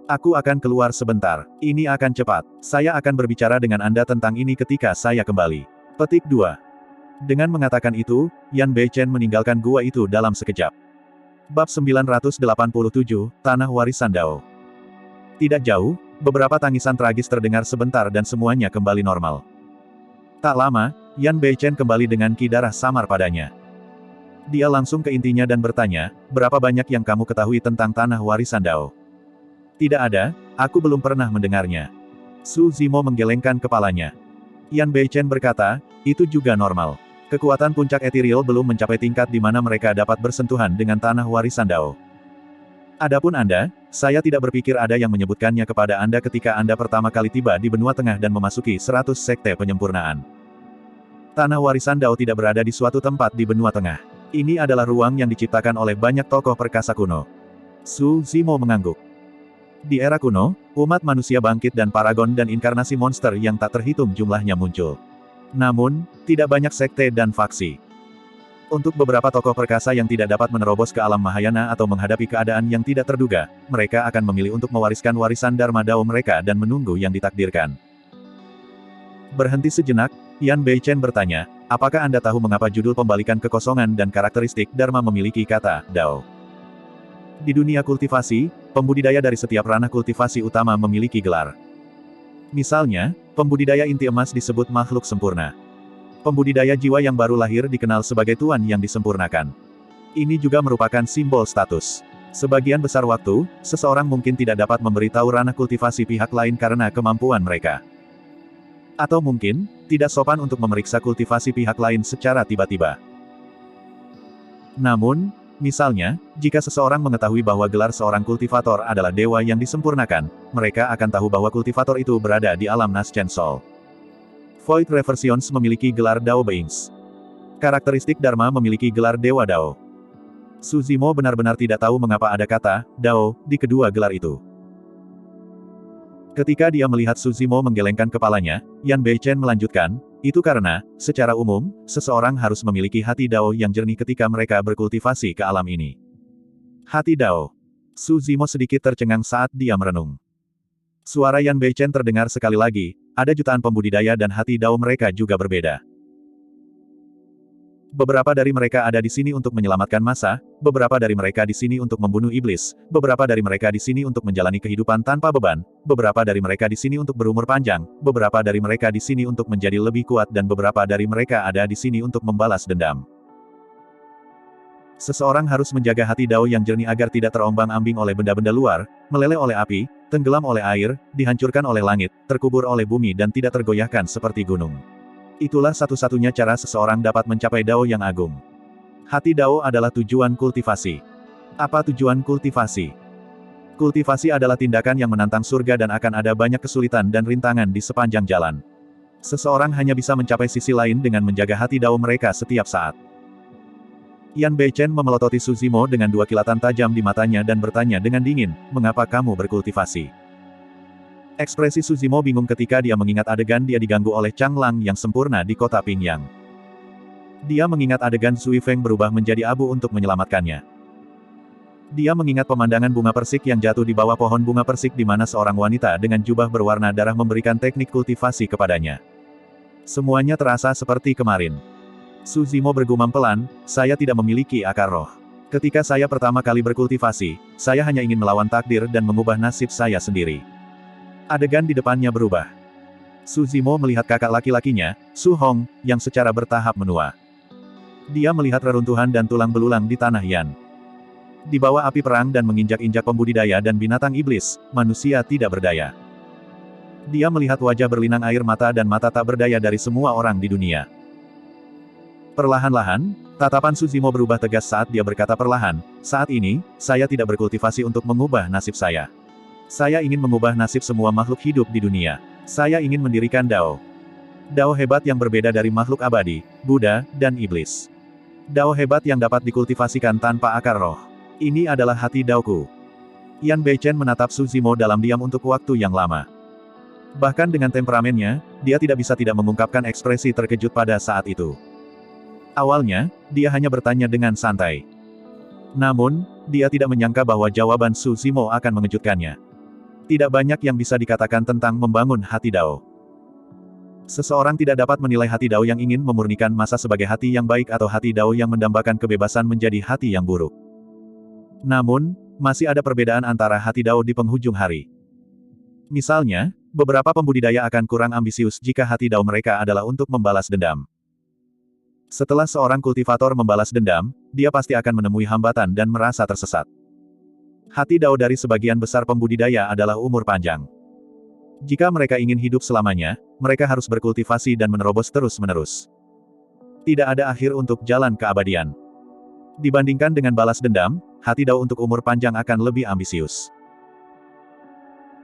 Aku akan keluar sebentar. Ini akan cepat. Saya akan berbicara dengan Anda tentang ini ketika saya kembali. Petik 2. Dengan mengatakan itu, Yan Beichen meninggalkan gua itu dalam sekejap. Bab 987, Tanah Warisan Dao. Tidak jauh, beberapa tangisan tragis terdengar sebentar dan semuanya kembali normal. Tak lama, Yan Beichen kembali dengan ki darah samar padanya. Dia langsung ke intinya dan bertanya, berapa banyak yang kamu ketahui tentang Tanah Warisan Dao? Tidak ada, aku belum pernah mendengarnya. Su Zimo menggelengkan kepalanya. Yan Beichen berkata, itu juga normal. Kekuatan puncak ethereal belum mencapai tingkat di mana mereka dapat bersentuhan dengan tanah warisan Dao. Adapun Anda, saya tidak berpikir ada yang menyebutkannya kepada Anda ketika Anda pertama kali tiba di benua tengah dan memasuki 100 sekte penyempurnaan. Tanah warisan Dao tidak berada di suatu tempat di benua tengah. Ini adalah ruang yang diciptakan oleh banyak tokoh perkasa kuno. Su Zimo mengangguk. Di era kuno, umat manusia bangkit dan paragon dan inkarnasi monster yang tak terhitung jumlahnya muncul. Namun, tidak banyak sekte dan faksi. Untuk beberapa tokoh perkasa yang tidak dapat menerobos ke alam Mahayana atau menghadapi keadaan yang tidak terduga, mereka akan memilih untuk mewariskan warisan Dharma Dao mereka dan menunggu yang ditakdirkan. Berhenti sejenak, Yan Beichen bertanya, apakah Anda tahu mengapa judul pembalikan kekosongan dan karakteristik Dharma memiliki kata Dao? Di dunia kultivasi, pembudidaya dari setiap ranah kultivasi utama memiliki gelar. Misalnya, pembudidaya inti emas disebut makhluk sempurna. Pembudidaya jiwa yang baru lahir dikenal sebagai tuan yang disempurnakan. Ini juga merupakan simbol status. Sebagian besar waktu, seseorang mungkin tidak dapat memberitahu ranah kultivasi pihak lain karena kemampuan mereka. Atau mungkin, tidak sopan untuk memeriksa kultivasi pihak lain secara tiba-tiba. Namun, misalnya, jika seseorang mengetahui bahwa gelar seorang kultivator adalah dewa yang disempurnakan, mereka akan tahu bahwa kultivator itu berada di alam Naschen Soul. Void Reversions memiliki gelar Dao Beings. Karakteristik Dharma memiliki gelar Dewa Dao. Su Zimo benar-benar tidak tahu mengapa ada kata Dao di kedua gelar itu. Ketika dia melihat Su Zimo menggelengkan kepalanya, Yan Beichen melanjutkan, itu karena, secara umum, seseorang harus memiliki hati Dao yang jernih ketika mereka berkultivasi ke alam ini. Hati Dao. Su Zimo sedikit tercengang saat dia merenung. Suara Yan Beichen terdengar sekali lagi, ada jutaan pembudidaya dan hati Dao mereka juga berbeda. Beberapa dari mereka ada di sini untuk menyelamatkan masa, beberapa dari mereka di sini untuk membunuh iblis, beberapa dari mereka di sini untuk menjalani kehidupan tanpa beban, beberapa dari mereka di sini untuk berumur panjang, beberapa dari mereka di sini untuk menjadi lebih kuat dan beberapa dari mereka ada di sini untuk membalas dendam. Seseorang harus menjaga hati Dao yang jernih agar tidak terombang-ambing oleh benda-benda luar, meleleh oleh api, tenggelam oleh air, dihancurkan oleh langit, terkubur oleh bumi dan tidak tergoyahkan seperti gunung. Itulah satu-satunya cara seseorang dapat mencapai Dao yang agung. Hati Dao adalah tujuan kultivasi. Apa tujuan kultivasi? Kultivasi adalah tindakan yang menantang surga dan akan ada banyak kesulitan dan rintangan di sepanjang jalan. Seseorang hanya bisa mencapai sisi lain dengan menjaga hati Dao mereka setiap saat. Yan Beichen memelototi Su Zimo dengan dua kilatan tajam di matanya dan bertanya dengan dingin, mengapa kamu berkultivasi? Ekspresi Su Zimo bingung ketika dia mengingat adegan dia diganggu oleh Chang Lang yang sempurna di kota Pingyang. Dia mengingat adegan Zui Feng berubah menjadi abu untuk menyelamatkannya. Dia mengingat pemandangan bunga persik yang jatuh di bawah pohon bunga persik di mana seorang wanita dengan jubah berwarna darah memberikan teknik kultivasi kepadanya. Semuanya terasa seperti kemarin. Su Zimo bergumam pelan, saya tidak memiliki akar roh. Ketika saya pertama kali berkultivasi, saya hanya ingin melawan takdir dan mengubah nasib saya sendiri. Adegan di depannya berubah. Su Zimo melihat kakak laki-lakinya, Su Hong, yang secara bertahap menua. Dia melihat reruntuhan dan tulang belulang di tanah Yan. Di bawah api perang dan menginjak-injak pembudidaya dan binatang iblis, manusia tidak berdaya. Dia melihat wajah berlinang air mata dan mata tak berdaya dari semua orang di dunia. Perlahan-lahan, tatapan Su Zimo berubah tegas saat dia berkata perlahan, saat ini, saya tidak berkultivasi untuk mengubah nasib saya. Saya ingin mengubah nasib semua makhluk hidup di dunia. Saya ingin mendirikan Dao. Dao hebat yang berbeda dari makhluk abadi, Buddha, dan iblis. Dao hebat yang dapat dikultivasikan tanpa akar roh. Ini adalah hati Daoku. Yan Beichen menatap Su Zimo dalam diam untuk waktu yang lama. Bahkan dengan temperamennya, dia tidak bisa tidak mengungkapkan ekspresi terkejut pada saat itu. Awalnya, dia hanya bertanya dengan santai. Namun, dia tidak menyangka bahwa jawaban Su Zimo akan mengejutkannya. Tidak banyak yang bisa dikatakan tentang membangun hati Dao. Seseorang tidak dapat menilai hati Dao yang ingin memurnikan masa sebagai hati yang baik atau hati Dao yang mendambakan kebebasan menjadi hati yang buruk. Namun, masih ada perbedaan antara hati Dao di penghujung hari. Misalnya, beberapa pembudidaya akan kurang ambisius jika hati Dao mereka adalah untuk membalas dendam. Setelah seorang kultivator membalas dendam, dia pasti akan menemui hambatan dan merasa tersesat. Hati Dao dari sebagian besar pembudidaya adalah umur panjang. Jika mereka ingin hidup selamanya, mereka harus berkultivasi dan menerobos terus-menerus. Tidak ada akhir untuk jalan keabadian. Dibandingkan dengan balas dendam, hati Dao untuk umur panjang akan lebih ambisius.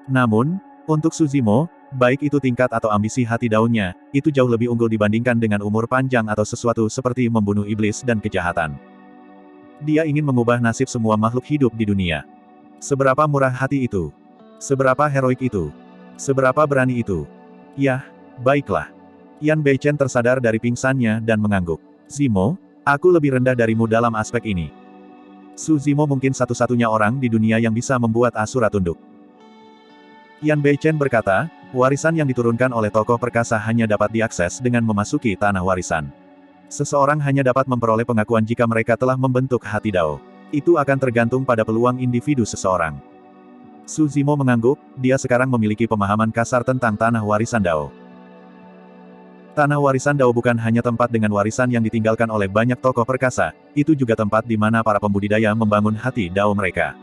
Namun, untuk Su Zimo, baik itu tingkat atau ambisi hati Dao-nya, itu jauh lebih unggul dibandingkan dengan umur panjang atau sesuatu seperti membunuh iblis dan kejahatan. Dia ingin mengubah nasib semua makhluk hidup di dunia. Seberapa murah hati itu? Seberapa heroik itu? Seberapa berani itu? Yah, baiklah. Yan Beichen tersadar dari pingsannya dan mengangguk. Zimo, aku lebih rendah darimu dalam aspek ini. Su Zimo mungkin satu-satunya orang di dunia yang bisa membuat Asura tunduk. Yan Beichen berkata, warisan yang diturunkan oleh tokoh perkasa hanya dapat diakses dengan memasuki tanah warisan. Seseorang hanya dapat memperoleh pengakuan jika mereka telah membentuk hati Dao. Itu akan tergantung pada peluang individu seseorang. Su Zimo mengangguk, dia sekarang memiliki pemahaman kasar tentang tanah warisan Dao. Tanah warisan Dao bukan hanya tempat dengan warisan yang ditinggalkan oleh banyak tokoh perkasa, itu juga tempat di mana para pembudidaya membangun hati Dao mereka.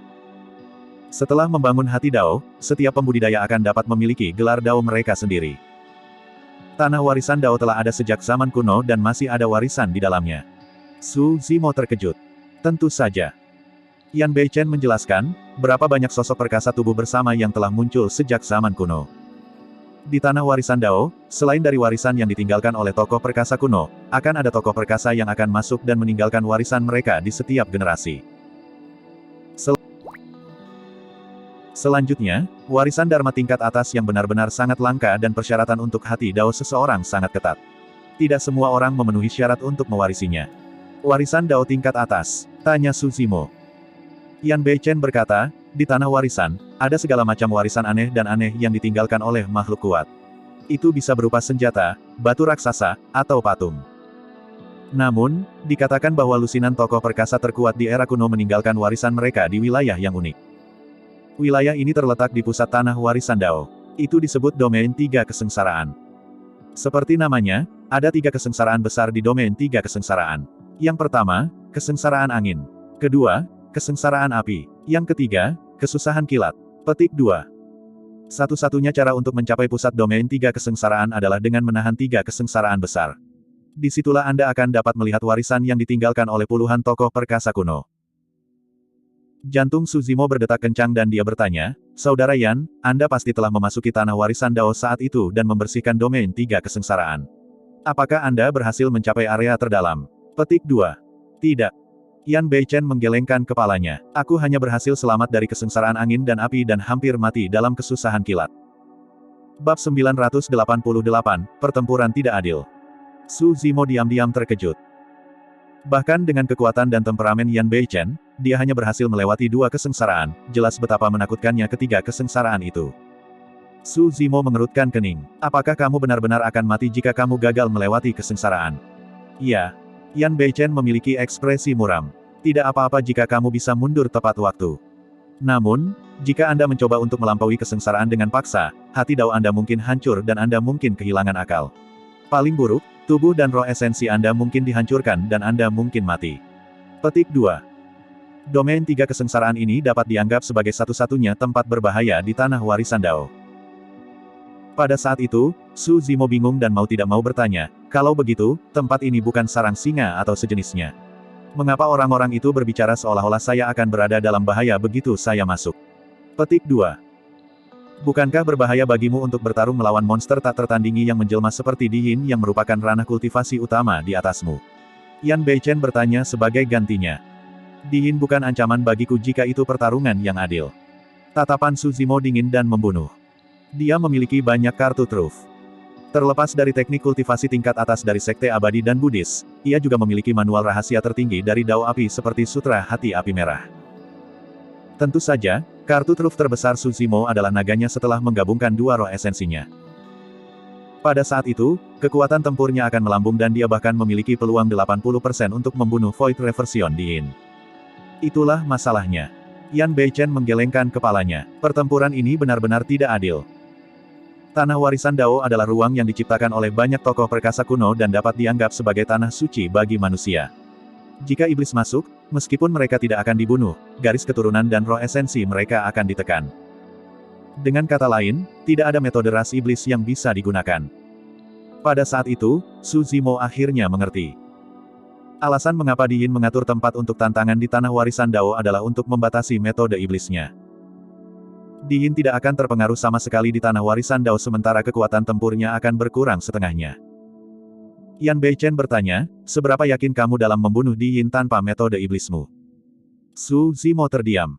Setelah membangun hati Dao, setiap pembudidaya akan dapat memiliki gelar Dao mereka sendiri. Tanah warisan Dao telah ada sejak zaman kuno dan masih ada warisan di dalamnya. Su Zimo terkejut. Tentu saja. Yan Beichen menjelaskan, berapa banyak sosok perkasa tubuh bersama yang telah muncul sejak zaman kuno. Di tanah warisan Dao, selain dari warisan yang ditinggalkan oleh tokoh perkasa kuno, akan ada tokoh perkasa yang akan masuk dan meninggalkan warisan mereka di setiap generasi. Selanjutnya, warisan Dharma tingkat atas yang benar-benar sangat langka dan persyaratan untuk hati Dao seseorang sangat ketat. Tidak semua orang memenuhi syarat untuk mewarisinya. Warisan Dao tingkat atas, tanya Su Zimo. Yan Beichen berkata, di tanah warisan, ada segala macam warisan aneh dan aneh yang ditinggalkan oleh makhluk kuat. Itu bisa berupa senjata, batu raksasa, atau patung. Namun, dikatakan bahwa lusinan tokoh perkasa terkuat di era kuno meninggalkan warisan mereka di wilayah yang unik. Wilayah ini terletak di pusat tanah warisan Dao. Itu disebut domain 3 kesengsaraan. Seperti namanya, ada 3 kesengsaraan besar di domain 3 kesengsaraan. Yang pertama, kesengsaraan angin. Kedua, kesengsaraan api. Yang ketiga, kesusahan kilat. Petik 2. Satu-satunya cara untuk mencapai pusat domain 3 kesengsaraan adalah dengan menahan 3 kesengsaraan besar. Disitulah Anda akan dapat melihat warisan yang ditinggalkan oleh puluhan tokoh perkasa kuno. Jantung Su Zimo berdetak kencang dan dia bertanya, Saudara Yan, Anda pasti telah memasuki tanah warisan Dao saat itu dan membersihkan domain 3 kesengsaraan. Apakah Anda berhasil mencapai area terdalam? Petik 2. Tidak. Yan Beichen menggelengkan kepalanya. Aku hanya berhasil selamat dari kesengsaraan angin dan api dan hampir mati dalam kesusahan kilat. Bab 988, Pertempuran Tidak Adil. Su Zimo diam-diam terkejut. Bahkan dengan kekuatan dan temperamen Yan Beichen, dia hanya berhasil melewati 2 kesengsaraan, jelas betapa menakutkannya ketiga kesengsaraan itu. Su Zimo mengerutkan kening. Apakah kamu benar-benar akan mati jika kamu gagal melewati kesengsaraan? Iya. Yan Beichen memiliki ekspresi muram. Tidak apa-apa jika kamu bisa mundur tepat waktu. Namun, jika Anda mencoba untuk melampaui kesengsaraan dengan paksa, hati Dao Anda mungkin hancur dan Anda mungkin kehilangan akal. Paling buruk, tubuh dan roh esensi Anda mungkin dihancurkan dan Anda mungkin mati. Petik 2. Domain 3 kesengsaraan ini dapat dianggap sebagai satu-satunya tempat berbahaya di tanah warisan Dao. Pada saat itu, Su Zimo bingung dan mau tidak mau bertanya, kalau begitu, tempat ini bukan sarang singa atau sejenisnya. Mengapa orang-orang itu berbicara seolah-olah saya akan berada dalam bahaya begitu saya masuk? Petik 2. Bukankah berbahaya bagimu untuk bertarung melawan monster tak tertandingi yang menjelma seperti Di Yin yang merupakan ranah kultivasi utama di atasmu? Yan Beichen bertanya sebagai gantinya. Di Yin bukan ancaman bagiku jika itu pertarungan yang adil. Tatapan Su Zimo dingin dan membunuh. Dia memiliki banyak kartu truf. Terlepas dari teknik kultivasi tingkat atas dari Sekte Abadi dan Buddhis, ia juga memiliki manual rahasia tertinggi dari Dao Api seperti Sutra Hati Api Merah. Tentu saja, kartu truf terbesar Su Zimo adalah naganya setelah menggabungkan 2 roh esensinya. Pada saat itu, kekuatan tempurnya akan melambung dan dia bahkan memiliki peluang 80% untuk membunuh Void Reversion Di Yin. Itulah masalahnya. Yan Beichen menggelengkan kepalanya. Pertempuran ini benar-benar tidak adil. Tanah warisan Dao adalah ruang yang diciptakan oleh banyak tokoh perkasa kuno dan dapat dianggap sebagai tanah suci bagi manusia. Jika iblis masuk, meskipun mereka tidak akan dibunuh, garis keturunan dan roh esensi mereka akan ditekan. Dengan kata lain, tidak ada metode ras iblis yang bisa digunakan. Pada saat itu, Su Zimo akhirnya mengerti. Alasan mengapa Di Yin mengatur tempat untuk tantangan di tanah warisan Dao adalah untuk membatasi metode iblisnya. Di Yin tidak akan terpengaruh sama sekali di tanah warisan Dao sementara kekuatan tempurnya akan berkurang setengahnya. Yan Beichen bertanya, seberapa yakin kamu dalam membunuh Di Yin tanpa metode iblismu? Su Zimo terdiam.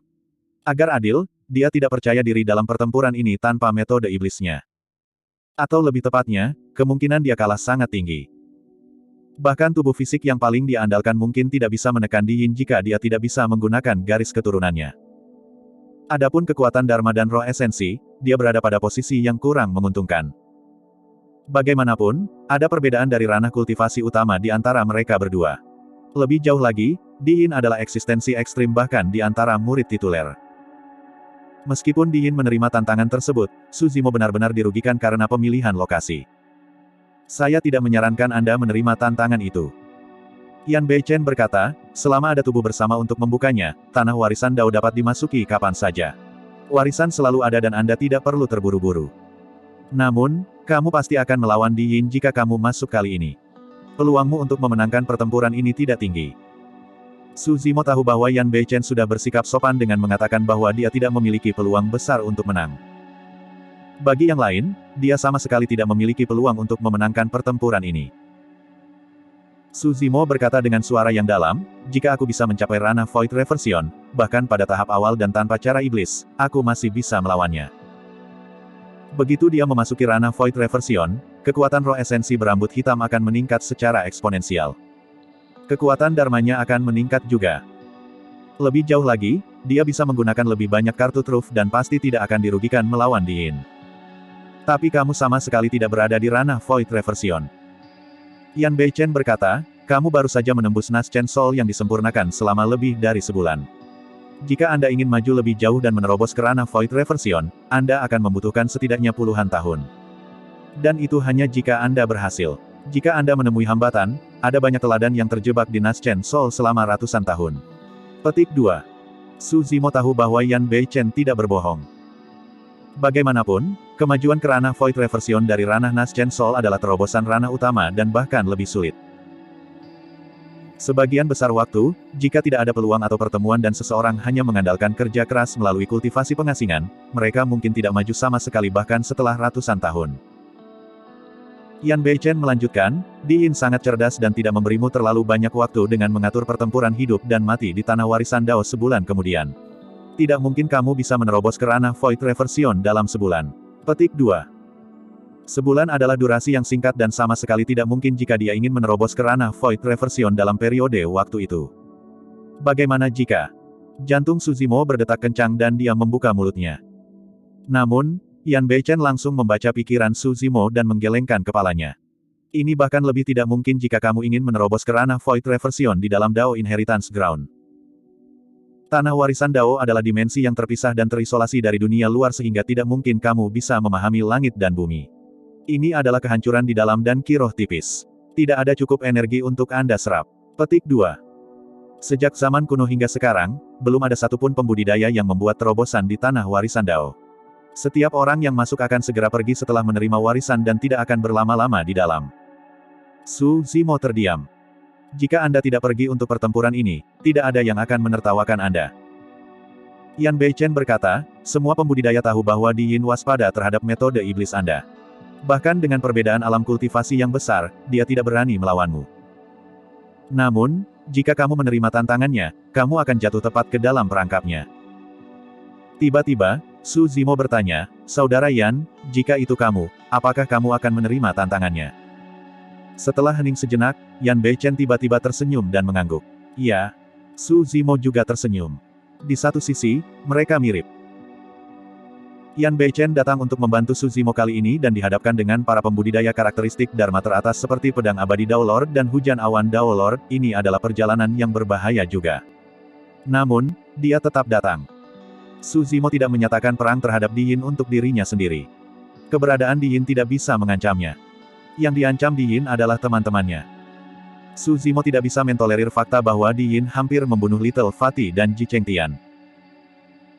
Agar adil, dia tidak percaya diri dalam pertempuran ini tanpa metode iblisnya. Atau lebih tepatnya, kemungkinan dia kalah sangat tinggi. Bahkan tubuh fisik yang paling dia andalkan mungkin tidak bisa menekan Di Yin jika dia tidak bisa menggunakan garis keturunannya. Adapun kekuatan Dharma dan roh esensi, dia berada pada posisi yang kurang menguntungkan. Bagaimanapun, ada perbedaan dari ranah kultivasi utama di antara mereka berdua. Lebih jauh lagi, Di Yin adalah eksistensi ekstrim bahkan di antara murid tituler. Meskipun Di Yin menerima tantangan tersebut, Su Zimo benar-benar dirugikan karena pemilihan lokasi. Saya tidak menyarankan Anda menerima tantangan itu. Yan Beichen berkata, selama ada tubuh bersama untuk membukanya, tanah warisan Dao dapat dimasuki kapan saja. Warisan selalu ada dan Anda tidak perlu terburu-buru. Namun, kamu pasti akan melawan Di Yin jika kamu masuk kali ini. Peluangmu untuk memenangkan pertempuran ini tidak tinggi. Su Zimo tahu bahwa Yan Beichen sudah bersikap sopan dengan mengatakan bahwa dia tidak memiliki peluang besar untuk menang. Bagi yang lain, dia sama sekali tidak memiliki peluang untuk memenangkan pertempuran ini. Su Zimo berkata dengan suara yang dalam, jika aku bisa mencapai ranah Void Reversion, bahkan pada tahap awal dan tanpa cara iblis, aku masih bisa melawannya. Begitu dia memasuki ranah Void Reversion, kekuatan roh esensi berambut hitam akan meningkat secara eksponensial. Kekuatan dharmanya akan meningkat juga. Lebih jauh lagi, dia bisa menggunakan lebih banyak kartu truf dan pasti tidak akan dirugikan melawan Di Yin. Tapi kamu sama sekali tidak berada di ranah Void Reversion. Yan Beichen berkata, kamu baru saja menembus Naschen Soul yang disempurnakan selama lebih dari sebulan. Jika Anda ingin maju lebih jauh dan menerobos ke ranah Void Reversion, Anda akan membutuhkan setidaknya puluhan tahun. Dan itu hanya jika Anda berhasil. Jika Anda menemui hambatan, ada banyak teladan yang terjebak di Naschen Soul selama ratusan tahun. Petik 2. Su Zimo tahu bahwa Yan Beichen tidak berbohong. Bagaimanapun, kemajuan ke ranah Void Reversion dari ranah Naschen Soul adalah terobosan ranah utama dan bahkan lebih sulit. Sebagian besar waktu, jika tidak ada peluang atau pertemuan dan seseorang hanya mengandalkan kerja keras melalui kultivasi pengasingan, mereka mungkin tidak maju sama sekali bahkan setelah ratusan tahun. Yan Beichen melanjutkan, Di Yin sangat cerdas dan tidak memberimu terlalu banyak waktu dengan mengatur pertempuran hidup dan mati di tanah warisan Dao sebulan kemudian. Tidak mungkin kamu bisa menerobos ke ranah Void Reversion dalam sebulan. Petik 2. Sebulan adalah durasi yang singkat dan sama sekali tidak mungkin jika dia ingin menerobos ke ranah Void Reversion dalam periode waktu itu. Bagaimana jika Jantung Suzimo berdetak kencang dan dia membuka mulutnya. Namun, Yan Beichen langsung membaca pikiran Suzimo dan menggelengkan kepalanya. Ini bahkan lebih tidak mungkin jika kamu ingin menerobos ke ranah Void Reversion di dalam Dao Inheritance Ground. Tanah warisan Dao adalah dimensi yang terpisah dan terisolasi dari dunia luar sehingga tidak mungkin kamu bisa memahami langit dan bumi. Ini adalah kehancuran di dalam dan kiroh tipis. Tidak ada cukup energi untuk Anda serap. Petik 2. Sejak zaman kuno hingga sekarang, belum ada satupun pembudidaya yang membuat terobosan di tanah warisan Dao. Setiap orang yang masuk akan segera pergi setelah menerima warisan dan tidak akan berlama-lama di dalam. Suzimo terdiam. Jika Anda tidak pergi untuk pertempuran ini, tidak ada yang akan menertawakan Anda. Yan Beichen berkata, semua pembudidaya tahu bahwa Di Yin waspada terhadap metode iblis Anda. Bahkan dengan perbedaan alam kultivasi yang besar, dia tidak berani melawanmu. Namun, jika kamu menerima tantangannya, kamu akan jatuh tepat ke dalam perangkapnya. Tiba-tiba, Suzimo bertanya, Saudara Yan, jika itu kamu, apakah kamu akan menerima tantangannya? Setelah hening sejenak, Yan Beichen tiba-tiba tersenyum dan mengangguk. Iya. Suzimo juga tersenyum. Di satu sisi, mereka mirip. Yan Beichen datang untuk membantu Suzimo kali ini dan dihadapkan dengan para pembudidaya karakteristik Dharma teratas seperti pedang abadi Dao Lord dan hujan awan Dao Lord. Ini adalah perjalanan yang berbahaya juga. Namun, dia tetap datang. Suzimo tidak menyatakan perang terhadap Di Yin untuk dirinya sendiri. Keberadaan Di Yin tidak bisa mengancamnya. Yang diancam Di Yin adalah teman-temannya. Suzimo tidak bisa mentolerir fakta bahwa Di Yin hampir membunuh Little Fatty dan Ji Chengtian.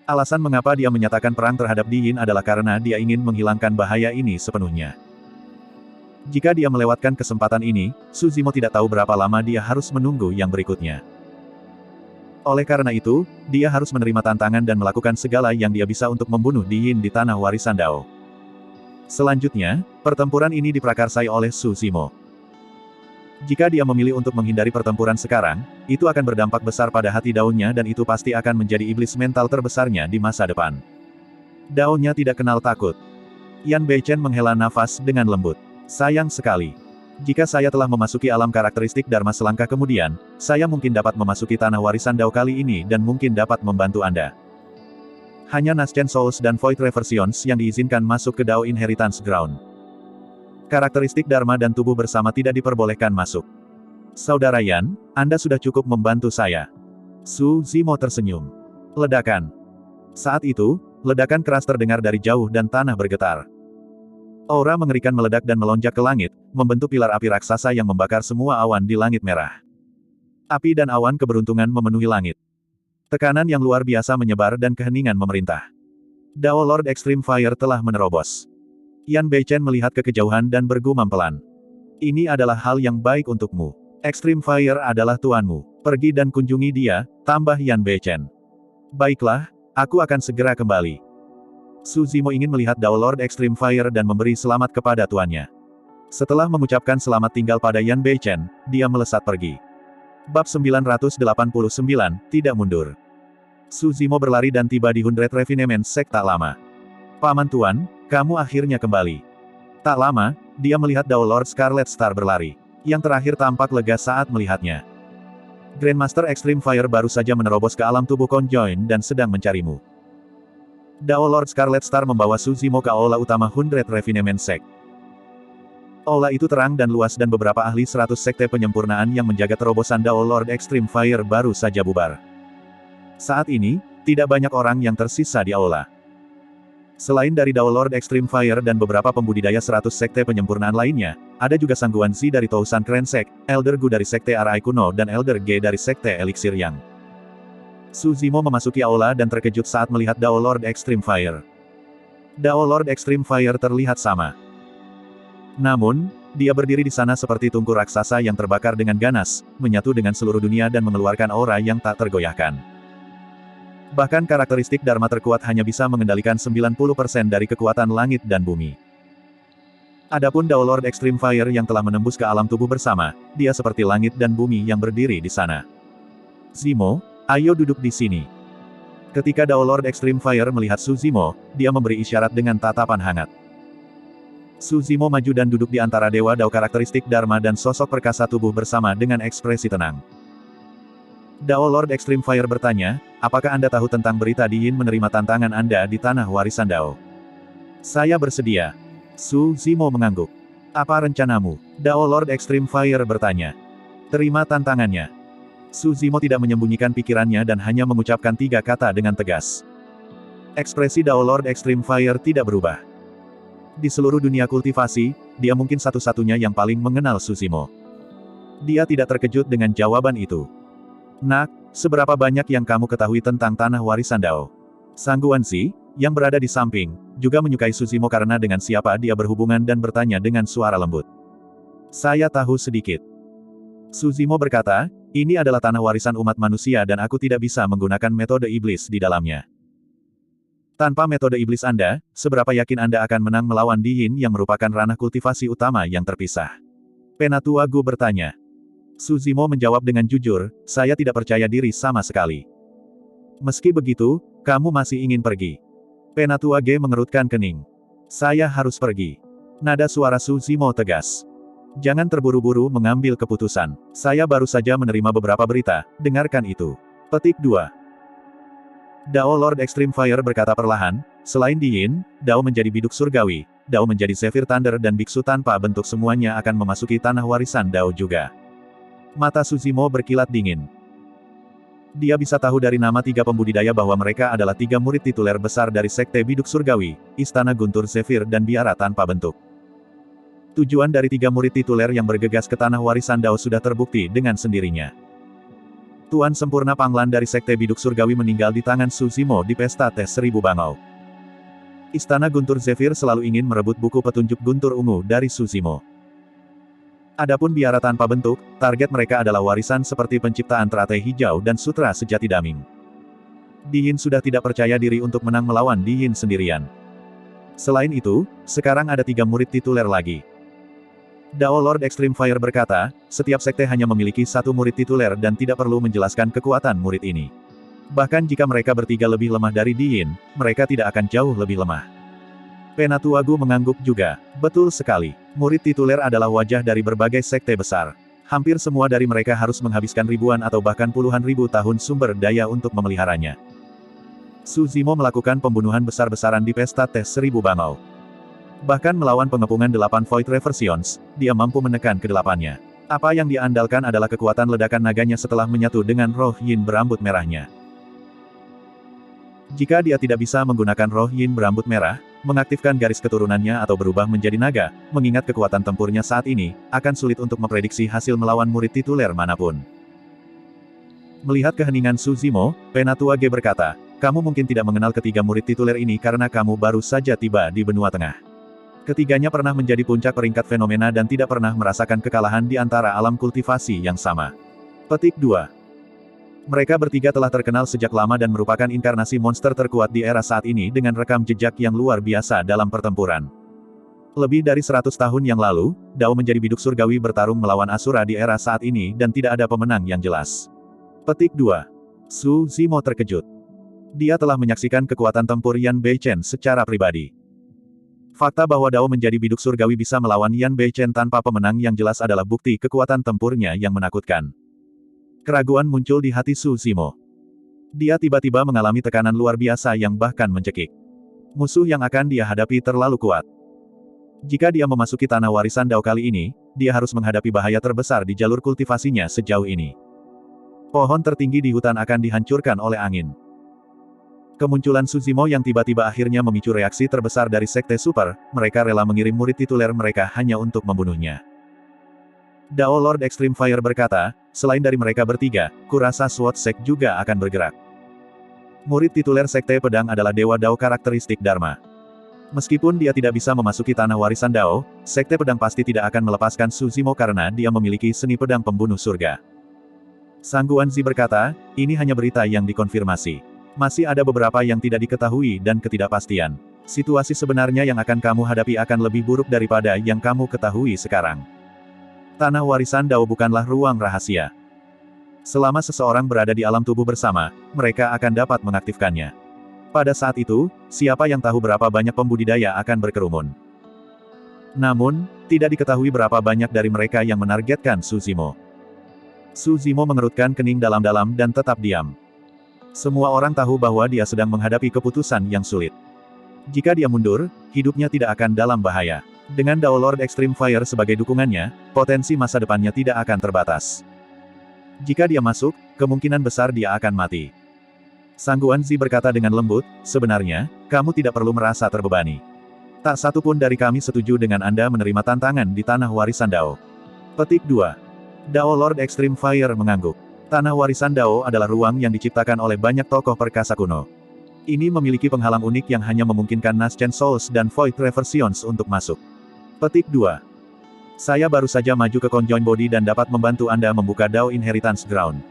Alasan mengapa dia menyatakan perang terhadap Di Yin adalah karena dia ingin menghilangkan bahaya ini sepenuhnya. Jika dia melewatkan kesempatan ini, Suzimo tidak tahu berapa lama dia harus menunggu yang berikutnya. Oleh karena itu, dia harus menerima tantangan dan melakukan segala yang dia bisa untuk membunuh Di Yin di tanah warisan Dao. Selanjutnya, pertempuran ini diprakarsai oleh Suzimo. Jika dia memilih untuk menghindari pertempuran sekarang, itu akan berdampak besar pada hati daunnya dan itu pasti akan menjadi iblis mental terbesarnya di masa depan. Daunnya tidak kenal takut. Yan Beichen menghela nafas dengan lembut. Sayang sekali. Jika saya telah memasuki alam karakteristik Dharma selangkah kemudian, saya mungkin dapat memasuki tanah warisan Dao kali ini dan mungkin dapat membantu Anda. Hanya Naschen Souls dan Void Reversions yang diizinkan masuk ke Dao Inheritance Ground. Karakteristik Dharma dan tubuh bersama tidak diperbolehkan masuk. Saudara Yan, Anda sudah cukup membantu saya. Suzimo tersenyum. Ledakan. Saat itu, ledakan keras terdengar dari jauh dan tanah bergetar. Aura mengerikan meledak dan melonjak ke langit, membentuk pilar api raksasa yang membakar semua awan di langit merah. Api dan awan keberuntungan memenuhi langit. Tekanan yang luar biasa menyebar dan keheningan memerintah. Dao Lord Extreme Fire telah menerobos. Yan Beichen melihat ke kejauhan dan bergumam pelan. Ini adalah hal yang baik untukmu. Extreme Fire adalah tuanmu. Pergi dan kunjungi dia, tambah Yan Beichen. Baiklah, aku akan segera kembali. Suzimo ingin melihat Dao Lord Extreme Fire dan memberi selamat kepada tuannya. Setelah mengucapkan selamat tinggal pada Yan Beichen, dia melesat pergi. Bab 989, tidak mundur. Suzimo berlari dan tiba di 100 Refinement Sect tak lama. Paman Tuan, kamu akhirnya kembali. Tak lama, dia melihat Dao Lord Scarlet Star berlari. Yang terakhir tampak lega saat melihatnya. Grandmaster Extreme Fire baru saja menerobos ke alam tubuh Conjoin dan sedang mencarimu. Dao Lord Scarlet Star membawa Suzimo ke aula utama 100 Refinement Sect. Aula itu terang dan luas dan beberapa ahli 100 sekte penyempurnaan yang menjaga terobosan Dao Lord Extreme Fire baru saja bubar. Saat ini, tidak banyak orang yang tersisa di aula. Selain dari Dao Lord Extreme Fire dan beberapa pembudidaya 100 sekte penyempurnaan lainnya, ada juga Sang Guanzi dari Tousan Kren Sect, Elder Gu dari Sekte Arai Kuno dan Elder Ge dari Sekte Elixir Yang. Suzimo memasuki aula dan terkejut saat melihat Dao Lord Extreme Fire. Dao Lord Extreme Fire terlihat sama. Namun, dia berdiri di sana seperti tungku raksasa yang terbakar dengan ganas, menyatu dengan seluruh dunia dan mengeluarkan aura yang tak tergoyahkan. Bahkan karakteristik Dharma terkuat hanya bisa mengendalikan 90% dari kekuatan langit dan bumi. Adapun Dao Lord Extreme Fire yang telah menembus ke alam tubuh bersama, dia seperti langit dan bumi yang berdiri di sana. Zimo, ayo duduk di sini. Ketika Dao Lord Extreme Fire melihat Suzimo, dia memberi isyarat dengan tatapan hangat. Suzimo maju dan duduk di antara dewa Dao karakteristik Dharma dan sosok perkasa tubuh bersama dengan ekspresi tenang. Dao Lord Extreme Fire bertanya, apakah Anda tahu tentang berita di Yin menerima tantangan Anda di tanah warisan Dao? Saya bersedia. Su Zimo mengangguk. Apa rencanamu? Dao Lord Extreme Fire bertanya. Terima tantangannya. Su Zimo tidak menyembunyikan pikirannya dan hanya mengucapkan 3 kata dengan tegas. Ekspresi Dao Lord Extreme Fire tidak berubah. Di seluruh dunia kultivasi, dia mungkin satu-satunya yang paling mengenal Su Zimo. Dia tidak terkejut dengan jawaban itu. Nak, seberapa banyak yang kamu ketahui tentang tanah warisan Dao? Sang Guanzi, yang berada di samping, juga menyukai Su Zimo karena dengan siapa dia berhubungan dan bertanya dengan suara lembut. Saya tahu sedikit. Su Zimo berkata, ini adalah tanah warisan umat manusia dan aku tidak bisa menggunakan metode iblis di dalamnya. Tanpa metode iblis Anda, seberapa yakin Anda akan menang melawan Di Yin yang merupakan ranah kultivasi utama yang terpisah? Penatua Gu bertanya. Su Zimo menjawab dengan jujur, saya tidak percaya diri sama sekali. Meski begitu, kamu masih ingin pergi. Penatua G mengerutkan kening. Saya harus pergi. Nada suara Su Zimo tegas. Jangan terburu-buru mengambil keputusan. Saya baru saja menerima beberapa berita, dengarkan itu. Petik 2. Dao Lord Extreme Fire berkata perlahan, selain Di Yin, Dao menjadi biduk surgawi, Dao menjadi Zephyr Thunder dan biksu tanpa bentuk semuanya akan memasuki tanah warisan Dao juga. Mata Su Zimo berkilat dingin. Dia bisa tahu dari nama 3 pembudidaya bahwa mereka adalah 3 murid tituler besar dari Sekte Biduk Surgawi, Istana Guntur Zephyr dan Biara Tanpa Bentuk. Tujuan dari 3 murid tituler yang bergegas ke tanah warisan Dao sudah terbukti dengan sendirinya. Tuan Sempurna Panglan dari Sekte Biduk Surgawi meninggal di tangan Su Zimo di pesta tes 1000 bangau. Istana Guntur Zephyr selalu ingin merebut buku petunjuk Guntur Ungu dari Su Zimo. Adapun Biara Tanpa Bentuk, target mereka adalah warisan seperti penciptaan teratai hijau dan sutra sejati daming. Di Yin sudah tidak percaya diri untuk menang melawan Di Yin sendirian. Selain itu, sekarang ada 3 murid tituler lagi. Dao Lord Extreme Fire berkata, setiap sekte hanya memiliki 1 murid tituler dan tidak perlu menjelaskan kekuatan murid ini. Bahkan jika mereka bertiga lebih lemah dari Di Yin, mereka tidak akan jauh lebih lemah. Penatua Gu mengangguk juga. Betul sekali. Murid tituler adalah wajah dari berbagai sekte besar. Hampir semua dari mereka harus menghabiskan ribuan atau bahkan puluhan ribu tahun sumber daya untuk memeliharanya. Su Zimo melakukan pembunuhan besar-besaran di pesta tes 1000 bangau. Bahkan melawan pengepungan 8 Void Reversions, dia mampu menekan ke-8-nya. Apa yang dia andalkan adalah kekuatan ledakan naganya setelah menyatu dengan roh Yin berambut merahnya. Jika dia tidak bisa menggunakan roh Yin berambut merah, mengaktifkan garis keturunannya atau berubah menjadi naga, mengingat kekuatan tempurnya saat ini, akan sulit untuk memprediksi hasil melawan murid tituler manapun. Melihat keheningan Su Zimo, Penatua G berkata, kamu mungkin tidak mengenal ketiga murid tituler ini karena kamu baru saja tiba di benua tengah. Ketiganya pernah menjadi puncak peringkat fenomena dan tidak pernah merasakan kekalahan di antara alam kultivasi yang sama. Petik 2. Mereka bertiga telah terkenal sejak lama dan merupakan inkarnasi monster terkuat di era saat ini dengan rekam jejak yang luar biasa dalam pertempuran. Lebih dari 100 tahun yang lalu, Dao menjadi biduk surgawi bertarung melawan Asura di era saat ini dan tidak ada pemenang yang jelas. Petik 2. Su Zimo terkejut. Dia telah menyaksikan kekuatan tempur Yan Beichen secara pribadi. Fakta bahwa Dao menjadi biduk surgawi bisa melawan Yan Beichen tanpa pemenang yang jelas adalah bukti kekuatan tempurnya yang menakutkan. Keraguan muncul di hati Su Zimo. Dia tiba-tiba mengalami tekanan luar biasa yang bahkan mencekik. Musuh yang akan dia hadapi terlalu kuat. Jika dia memasuki tanah warisan Dao kali ini, dia harus menghadapi bahaya terbesar di jalur kultivasinya sejauh ini. Pohon tertinggi di hutan akan dihancurkan oleh angin. Kemunculan Su Zimo yang tiba-tiba akhirnya memicu reaksi terbesar dari Sekte Super, mereka rela mengirim murid tituler mereka hanya untuk membunuhnya. Dao Lord Extreme Fire berkata, selain dari mereka bertiga, kurasa SWOT Sek juga akan bergerak. Murid tituler Sekte Pedang adalah Dewa Dao karakteristik Dharma. Meskipun dia tidak bisa memasuki tanah warisan Dao, Sekte Pedang pasti tidak akan melepaskan Su Zimo karena dia memiliki seni pedang pembunuh surga. Sang Guanzi berkata, ini hanya berita yang dikonfirmasi. Masih ada beberapa yang tidak diketahui dan ketidakpastian. Situasi sebenarnya yang akan kamu hadapi akan lebih buruk daripada yang kamu ketahui sekarang. Tanah warisan Dao bukanlah ruang rahasia. Selama seseorang berada di alam tubuh bersama, mereka akan dapat mengaktifkannya. Pada saat itu, siapa yang tahu berapa banyak pembudidaya akan berkerumun. Namun, tidak diketahui berapa banyak dari mereka yang menargetkan Su Zimo. Su Zimo mengerutkan kening dalam-dalam dan tetap diam. Semua orang tahu bahwa dia sedang menghadapi keputusan yang sulit. Jika dia mundur, hidupnya tidak akan dalam bahaya. Dengan Dao Lord Extreme Fire sebagai dukungannya, potensi masa depannya tidak akan terbatas. Jika dia masuk, kemungkinan besar dia akan mati. Sang Guanzi berkata dengan lembut, sebenarnya, kamu tidak perlu merasa terbebani. Tak satu pun dari kami setuju dengan Anda menerima tantangan di tanah warisan Dao. Petik 2. Dao Lord Extreme Fire mengangguk. Tanah warisan Dao adalah ruang yang diciptakan oleh banyak tokoh perkasa kuno. Ini memiliki penghalang unik yang hanya memungkinkan Naschen Souls dan Void Reversions untuk masuk. Petik 2. Saya baru saja maju ke Conjoined Body dan dapat membantu Anda membuka Dao Inheritance Ground.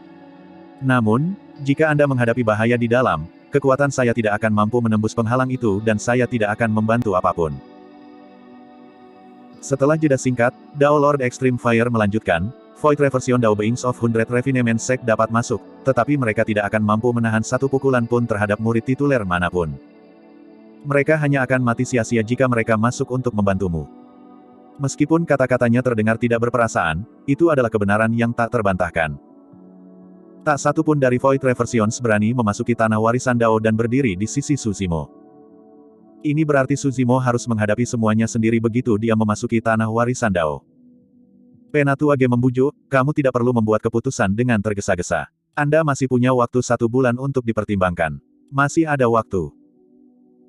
Namun, jika Anda menghadapi bahaya di dalam, kekuatan saya tidak akan mampu menembus penghalang itu dan saya tidak akan membantu apapun. Setelah jeda singkat, Dao Lord Extreme Fire melanjutkan, Void Reversion Dao Beings of 100 Refinement Sect dapat masuk, tetapi mereka tidak akan mampu menahan satu pukulan pun terhadap murid tituler manapun. Mereka hanya akan mati sia-sia jika mereka masuk untuk membantumu. Meskipun kata-katanya terdengar tidak berperasaan, itu adalah kebenaran yang tak terbantahkan. Tak satu pun dari Void Reversions berani memasuki tanah warisan Dao dan berdiri di sisi Su Zimo. Ini berarti Su Zimo harus menghadapi semuanya sendiri begitu dia memasuki tanah warisan Dao. Penatua Ge membujuk, kamu tidak perlu membuat keputusan dengan tergesa-gesa. Anda masih punya waktu 1 bulan untuk dipertimbangkan. Masih ada waktu.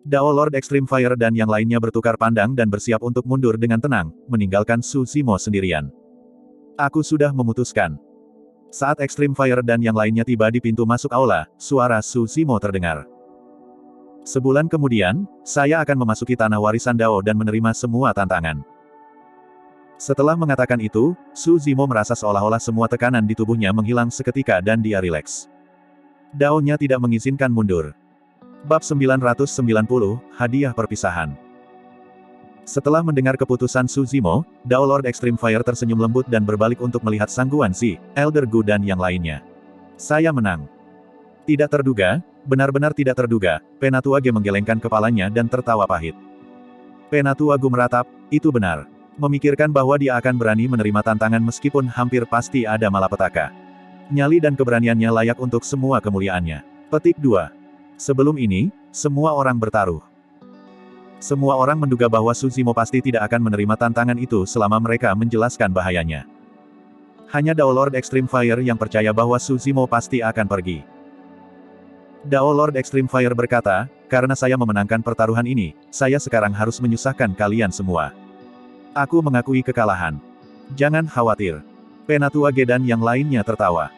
Dao Lord Extreme Fire dan yang lainnya bertukar pandang dan bersiap untuk mundur dengan tenang, meninggalkan Su Zimo sendirian. Aku sudah memutuskan. Saat Extreme Fire dan yang lainnya tiba di pintu masuk aula, suara Su Zimo terdengar. Sebulan kemudian, saya akan memasuki tanah warisan Dao dan menerima semua tantangan. Setelah mengatakan itu, Su Zimo merasa seolah-olah semua tekanan di tubuhnya menghilang seketika dan dia rileks. Dao-nya tidak mengizinkan mundur. Bab 990, Hadiah Perpisahan. Setelah mendengar keputusan Su Zimo, Dao Lord Extreme Fire tersenyum lembut dan berbalik untuk melihat Sang Guanzi, Elder Gu dan yang lainnya. Saya menang. Tidak terduga, benar-benar tidak terduga, Penatua Ge menggelengkan kepalanya dan tertawa pahit. Penatua Gu meratap, itu benar. Memikirkan bahwa dia akan berani menerima tantangan meskipun hampir pasti ada malapetaka. Nyali dan keberaniannya layak untuk semua kemuliaannya. Petik 2. Sebelum ini, semua orang bertaruh. Semua orang menduga bahwa Su Zimo pasti tidak akan menerima tantangan itu selama mereka menjelaskan bahayanya. Hanya Dao Lord Extreme Fire yang percaya bahwa Su Zimo pasti akan pergi. Dao Lord Extreme Fire berkata, karena saya memenangkan pertaruhan ini, saya sekarang harus menyusahkan kalian semua. Aku mengakui kekalahan. Jangan khawatir. Penatua Ge dan yang lainnya tertawa.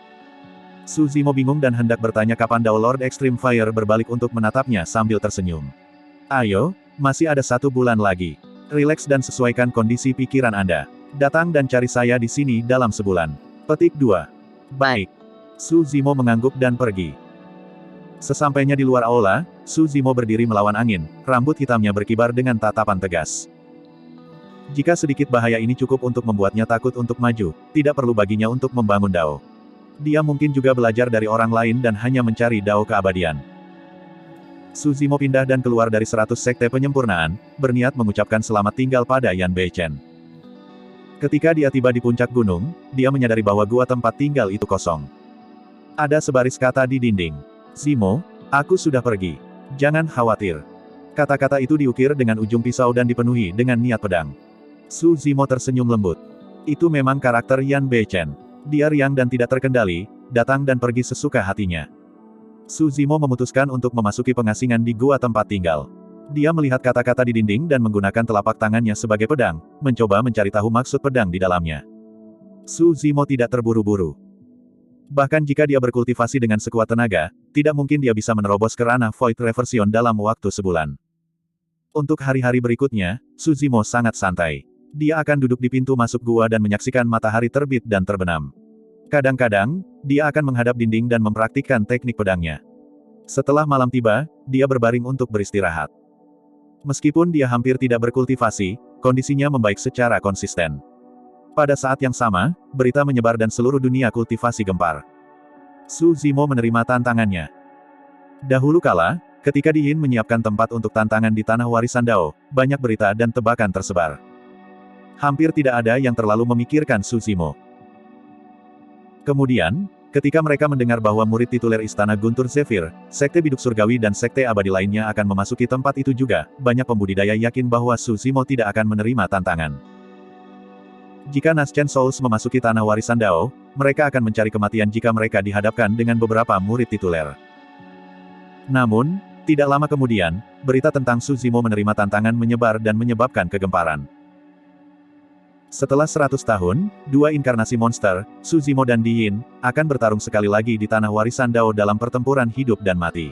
Su Zimo bingung dan hendak bertanya kapan Dao Lord Extreme Fire berbalik untuk menatapnya sambil tersenyum. Ayo, masih ada 1 bulan lagi. Rileks dan sesuaikan kondisi pikiran Anda. Datang dan cari saya di sini dalam sebulan. Petik 2. Baik. Su Zimo mengangguk dan pergi. Sesampainya di luar aula, Su Zimo berdiri melawan angin, rambut hitamnya berkibar dengan tatapan tegas. Jika sedikit bahaya ini cukup untuk membuatnya takut untuk maju, tidak perlu baginya untuk membangun Dao. Dia mungkin juga belajar dari orang lain dan hanya mencari Dao keabadian. Su Zimo pindah dan keluar dari 100 sekte penyempurnaan, berniat mengucapkan selamat tinggal pada Yan Beichen. Ketika dia tiba di puncak gunung, dia menyadari bahwa gua tempat tinggal itu kosong. Ada sebaris kata di dinding. Zimo, aku sudah pergi. Jangan khawatir. Kata-kata itu diukir dengan ujung pisau dan dipenuhi dengan niat pedang. Su Zimo tersenyum lembut. Itu memang karakter Yan Beichen. Dia riang dan tidak terkendali, datang dan pergi sesuka hatinya. Su Zimo memutuskan untuk memasuki pengasingan di gua tempat tinggal. Dia melihat kata-kata di dinding dan menggunakan telapak tangannya sebagai pedang, mencoba mencari tahu maksud pedang di dalamnya. Su Zimo tidak terburu-buru. Bahkan jika dia berkultivasi dengan sekuat tenaga, tidak mungkin dia bisa menerobos ke ranah Void Reversion dalam waktu sebulan. Untuk hari-hari berikutnya, Su Zimo sangat santai. Dia akan duduk di pintu masuk gua dan menyaksikan matahari terbit dan terbenam. Kadang-kadang, dia akan menghadap dinding dan mempraktikkan teknik pedangnya. Setelah malam tiba, dia berbaring untuk beristirahat. Meskipun dia hampir tidak berkultivasi, kondisinya membaik secara konsisten. Pada saat yang sama, berita menyebar dan seluruh dunia kultivasi gempar. Su Zimo menerima tantangannya. Dahulu kala, ketika Di Yin menyiapkan tempat untuk tantangan di tanah warisan Dao, banyak berita dan tebakan tersebar. Hampir tidak ada yang terlalu memikirkan Su Zimo. Kemudian, ketika mereka mendengar bahwa murid tituler Istana Guntur Zephyr, Sekte Biduk Surgawi dan Sekte Abadi lainnya akan memasuki tempat itu juga, banyak pembudidaya yakin bahwa Su Zimo tidak akan menerima tantangan. Jika Naschen Souls memasuki tanah warisan Dao, mereka akan mencari kematian jika mereka dihadapkan dengan beberapa murid tituler. Namun, tidak lama kemudian, berita tentang Su Zimo menerima tantangan menyebar dan menyebabkan kegemparan. Setelah 100 tahun, dua inkarnasi monster, Su Zimo dan Di Yin, akan bertarung sekali lagi di tanah warisan Dao dalam pertempuran hidup dan mati.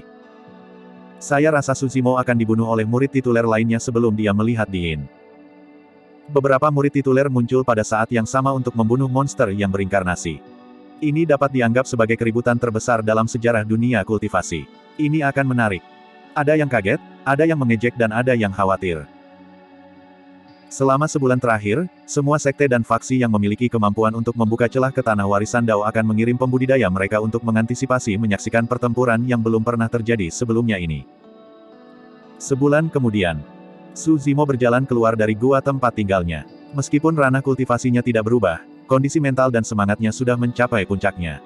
Saya rasa Su Zimo akan dibunuh oleh murid tituler lainnya sebelum dia melihat Di Yin. Beberapa murid tituler muncul pada saat yang sama untuk membunuh monster yang berinkarnasi. Ini dapat dianggap sebagai keributan terbesar dalam sejarah dunia kultivasi. Ini akan menarik. Ada yang kaget, ada yang mengejek dan ada yang khawatir. Selama sebulan terakhir, semua sekte dan faksi yang memiliki kemampuan untuk membuka celah ke tanah warisan Dao akan mengirim pembudidaya mereka untuk mengantisipasi menyaksikan pertempuran yang belum pernah terjadi sebelumnya ini. Sebulan kemudian, Su Zimo berjalan keluar dari gua tempat tinggalnya. Meskipun ranah kultivasinya tidak berubah, kondisi mental dan semangatnya sudah mencapai puncaknya.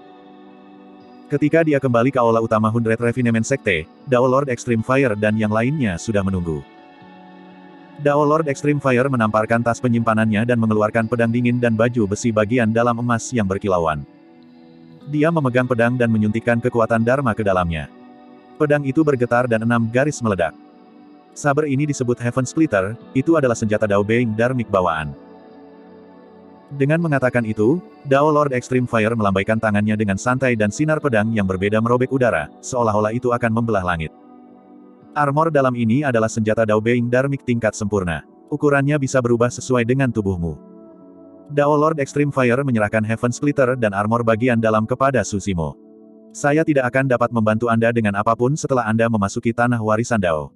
Ketika dia kembali ke aula utama 100 Refinement Sekte, Dao Lord Extreme Fire dan yang lainnya sudah menunggu. Dao Lord Extreme Fire menamparkan tas penyimpanannya dan mengeluarkan pedang dingin dan baju besi bagian dalam emas yang berkilauan. Dia memegang pedang dan menyuntikkan kekuatan Dharma ke dalamnya. Pedang itu bergetar dan 6 garis meledak. Saber ini disebut Heaven Splitter, itu adalah senjata Dao Being Dharmic bawaan. Dengan mengatakan itu, Dao Lord Extreme Fire melambaikan tangannya dengan santai dan sinar pedang yang berbeda merobek udara, seolah-olah itu akan membelah langit. Armor dalam ini adalah senjata Dao Being Dharmic tingkat sempurna. Ukurannya bisa berubah sesuai dengan tubuhmu. Dao Lord Extreme Fire menyerahkan Heaven Splitter dan armor bagian dalam kepada Su Zimo. Saya tidak akan dapat membantu Anda dengan apapun setelah Anda memasuki tanah warisan Dao.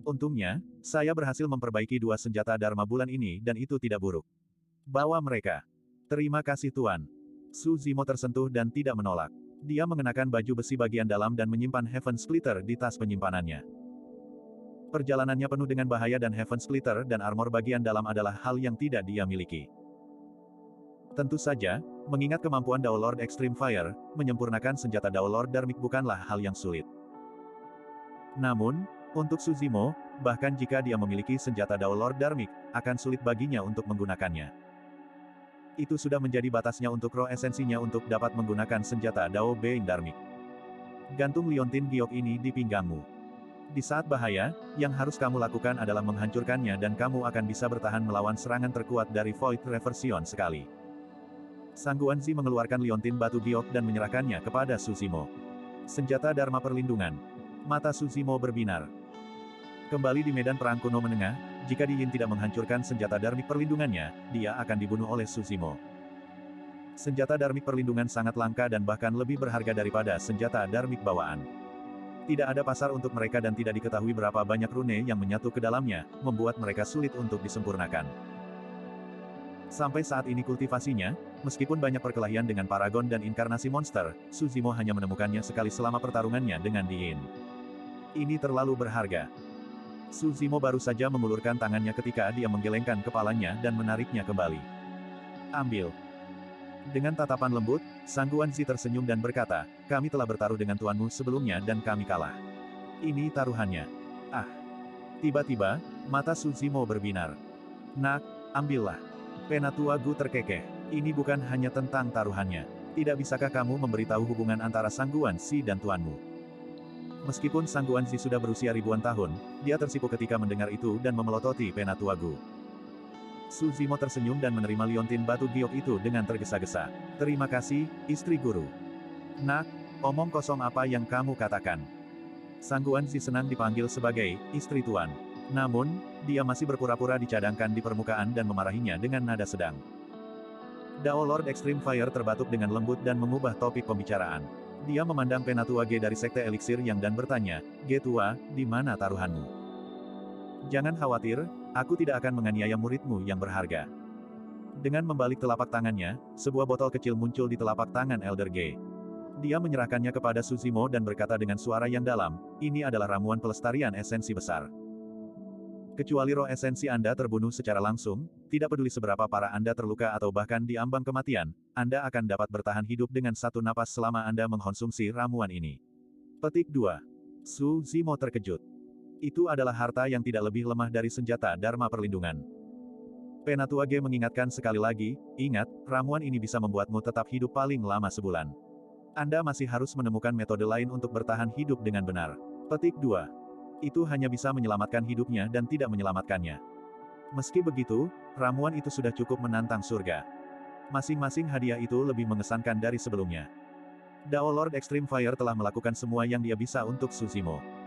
Untungnya, saya berhasil memperbaiki dua senjata Dharma bulan ini dan itu tidak buruk. Bawa mereka. Terima kasih Tuan. Su Zimo tersentuh dan tidak menolak. Dia mengenakan baju besi bagian dalam dan menyimpan Heaven Splitter di tas penyimpanannya. Perjalanannya penuh dengan bahaya dan Heaven Splitter dan armor bagian dalam adalah hal yang tidak dia miliki. Tentu saja, mengingat kemampuan Dao Lord Extreme Fire, menyempurnakan senjata Dao Lord Dharmic bukanlah hal yang sulit. Namun, untuk Su Zimo, bahkan jika dia memiliki senjata Dao Lord Dharmic, akan sulit baginya untuk menggunakannya. Itu sudah menjadi batasnya untuk roh esensinya untuk dapat menggunakan senjata Dao Being Dharmic. Gantung liontin giok ini di pinggangmu. Di saat bahaya, yang harus kamu lakukan adalah menghancurkannya dan kamu akan bisa bertahan melawan serangan terkuat dari Void Reversion sekali. Sang Guanzi mengeluarkan liontin batu giok dan menyerahkannya kepada Su Zimo. Senjata Dharma Perlindungan. Mata Su Zimo berbinar. Kembali di medan perang kuno menengah, jika Di Yin tidak menghancurkan senjata Dharmic perlindungannya, dia akan dibunuh oleh Su Zimo. Senjata Dharmic perlindungan sangat langka dan bahkan lebih berharga daripada senjata Dharmic bawaan. Tidak ada pasar untuk mereka dan tidak diketahui berapa banyak rune yang menyatu ke dalamnya, membuat mereka sulit untuk disempurnakan. Sampai saat ini kultivasinya, meskipun banyak perkelahian dengan Paragon dan inkarnasi monster, Su Zimo hanya menemukannya sekali selama pertarungannya dengan Di Yin. Ini terlalu berharga. Su Zimo baru saja mengulurkan tangannya ketika dia menggelengkan kepalanya dan menariknya kembali. Ambil. Dengan tatapan lembut, Sang Guanzi tersenyum dan berkata, kami telah bertaruh dengan tuanmu sebelumnya dan kami kalah. Ini taruhannya. Ah. Tiba-tiba, mata Su Zimo berbinar. Nak, ambillah. Penatua Gu terkekeh. Ini bukan hanya tentang taruhannya. Tidak bisakah kamu memberitahu hubungan antara Sang Guanzi dan tuanmu? Meskipun Sang Guanzi sudah berusia ribuan tahun, dia tersipu ketika mendengar itu dan memelototi Penatua Gu. Su Zimo tersenyum dan menerima liontin batu giok itu dengan tergesa-gesa. Terima kasih, istri guru. Nak, omong kosong apa yang kamu katakan? Sang Guanzi senang dipanggil sebagai istri tuan. Namun, dia masih berpura-pura dicadangkan di permukaan dan memarahinya dengan nada sedang. Dao Lord Extreme Fire terbatuk dengan lembut dan mengubah topik pembicaraan. Dia memandang Penatua G dari Sekte Eliksir yang dan bertanya, G tua, di mana taruhanmu? Jangan khawatir, aku tidak akan menganiaya muridmu yang berharga. Dengan membalik telapak tangannya, sebuah botol kecil muncul di telapak tangan Elder G. Dia menyerahkannya kepada Su Zimo dan berkata dengan suara yang dalam, ini adalah ramuan pelestarian esensi besar. Kecuali roh esensi Anda terbunuh secara langsung, Tidak peduli seberapa parah Anda terluka atau bahkan di ambang kematian, Anda akan dapat bertahan hidup dengan satu napas selama Anda mengkonsumsi ramuan ini. Petik 2. Su Zimo terkejut. Itu adalah harta yang tidak lebih lemah dari senjata Dharma perlindungan. Penatua Ge mengingatkan sekali lagi, ingat, ramuan ini bisa membuatmu tetap hidup paling lama sebulan. Anda masih harus menemukan metode lain untuk bertahan hidup dengan benar. Petik 2. Itu hanya bisa menyelamatkan hidupnya dan tidak menyelamatkannya. Meski begitu, ramuan itu sudah cukup menantang surga. Masing-masing hadiah itu lebih mengesankan dari sebelumnya. Dao Lord Extreme Fire telah melakukan semua yang dia bisa untuk Su Zimo.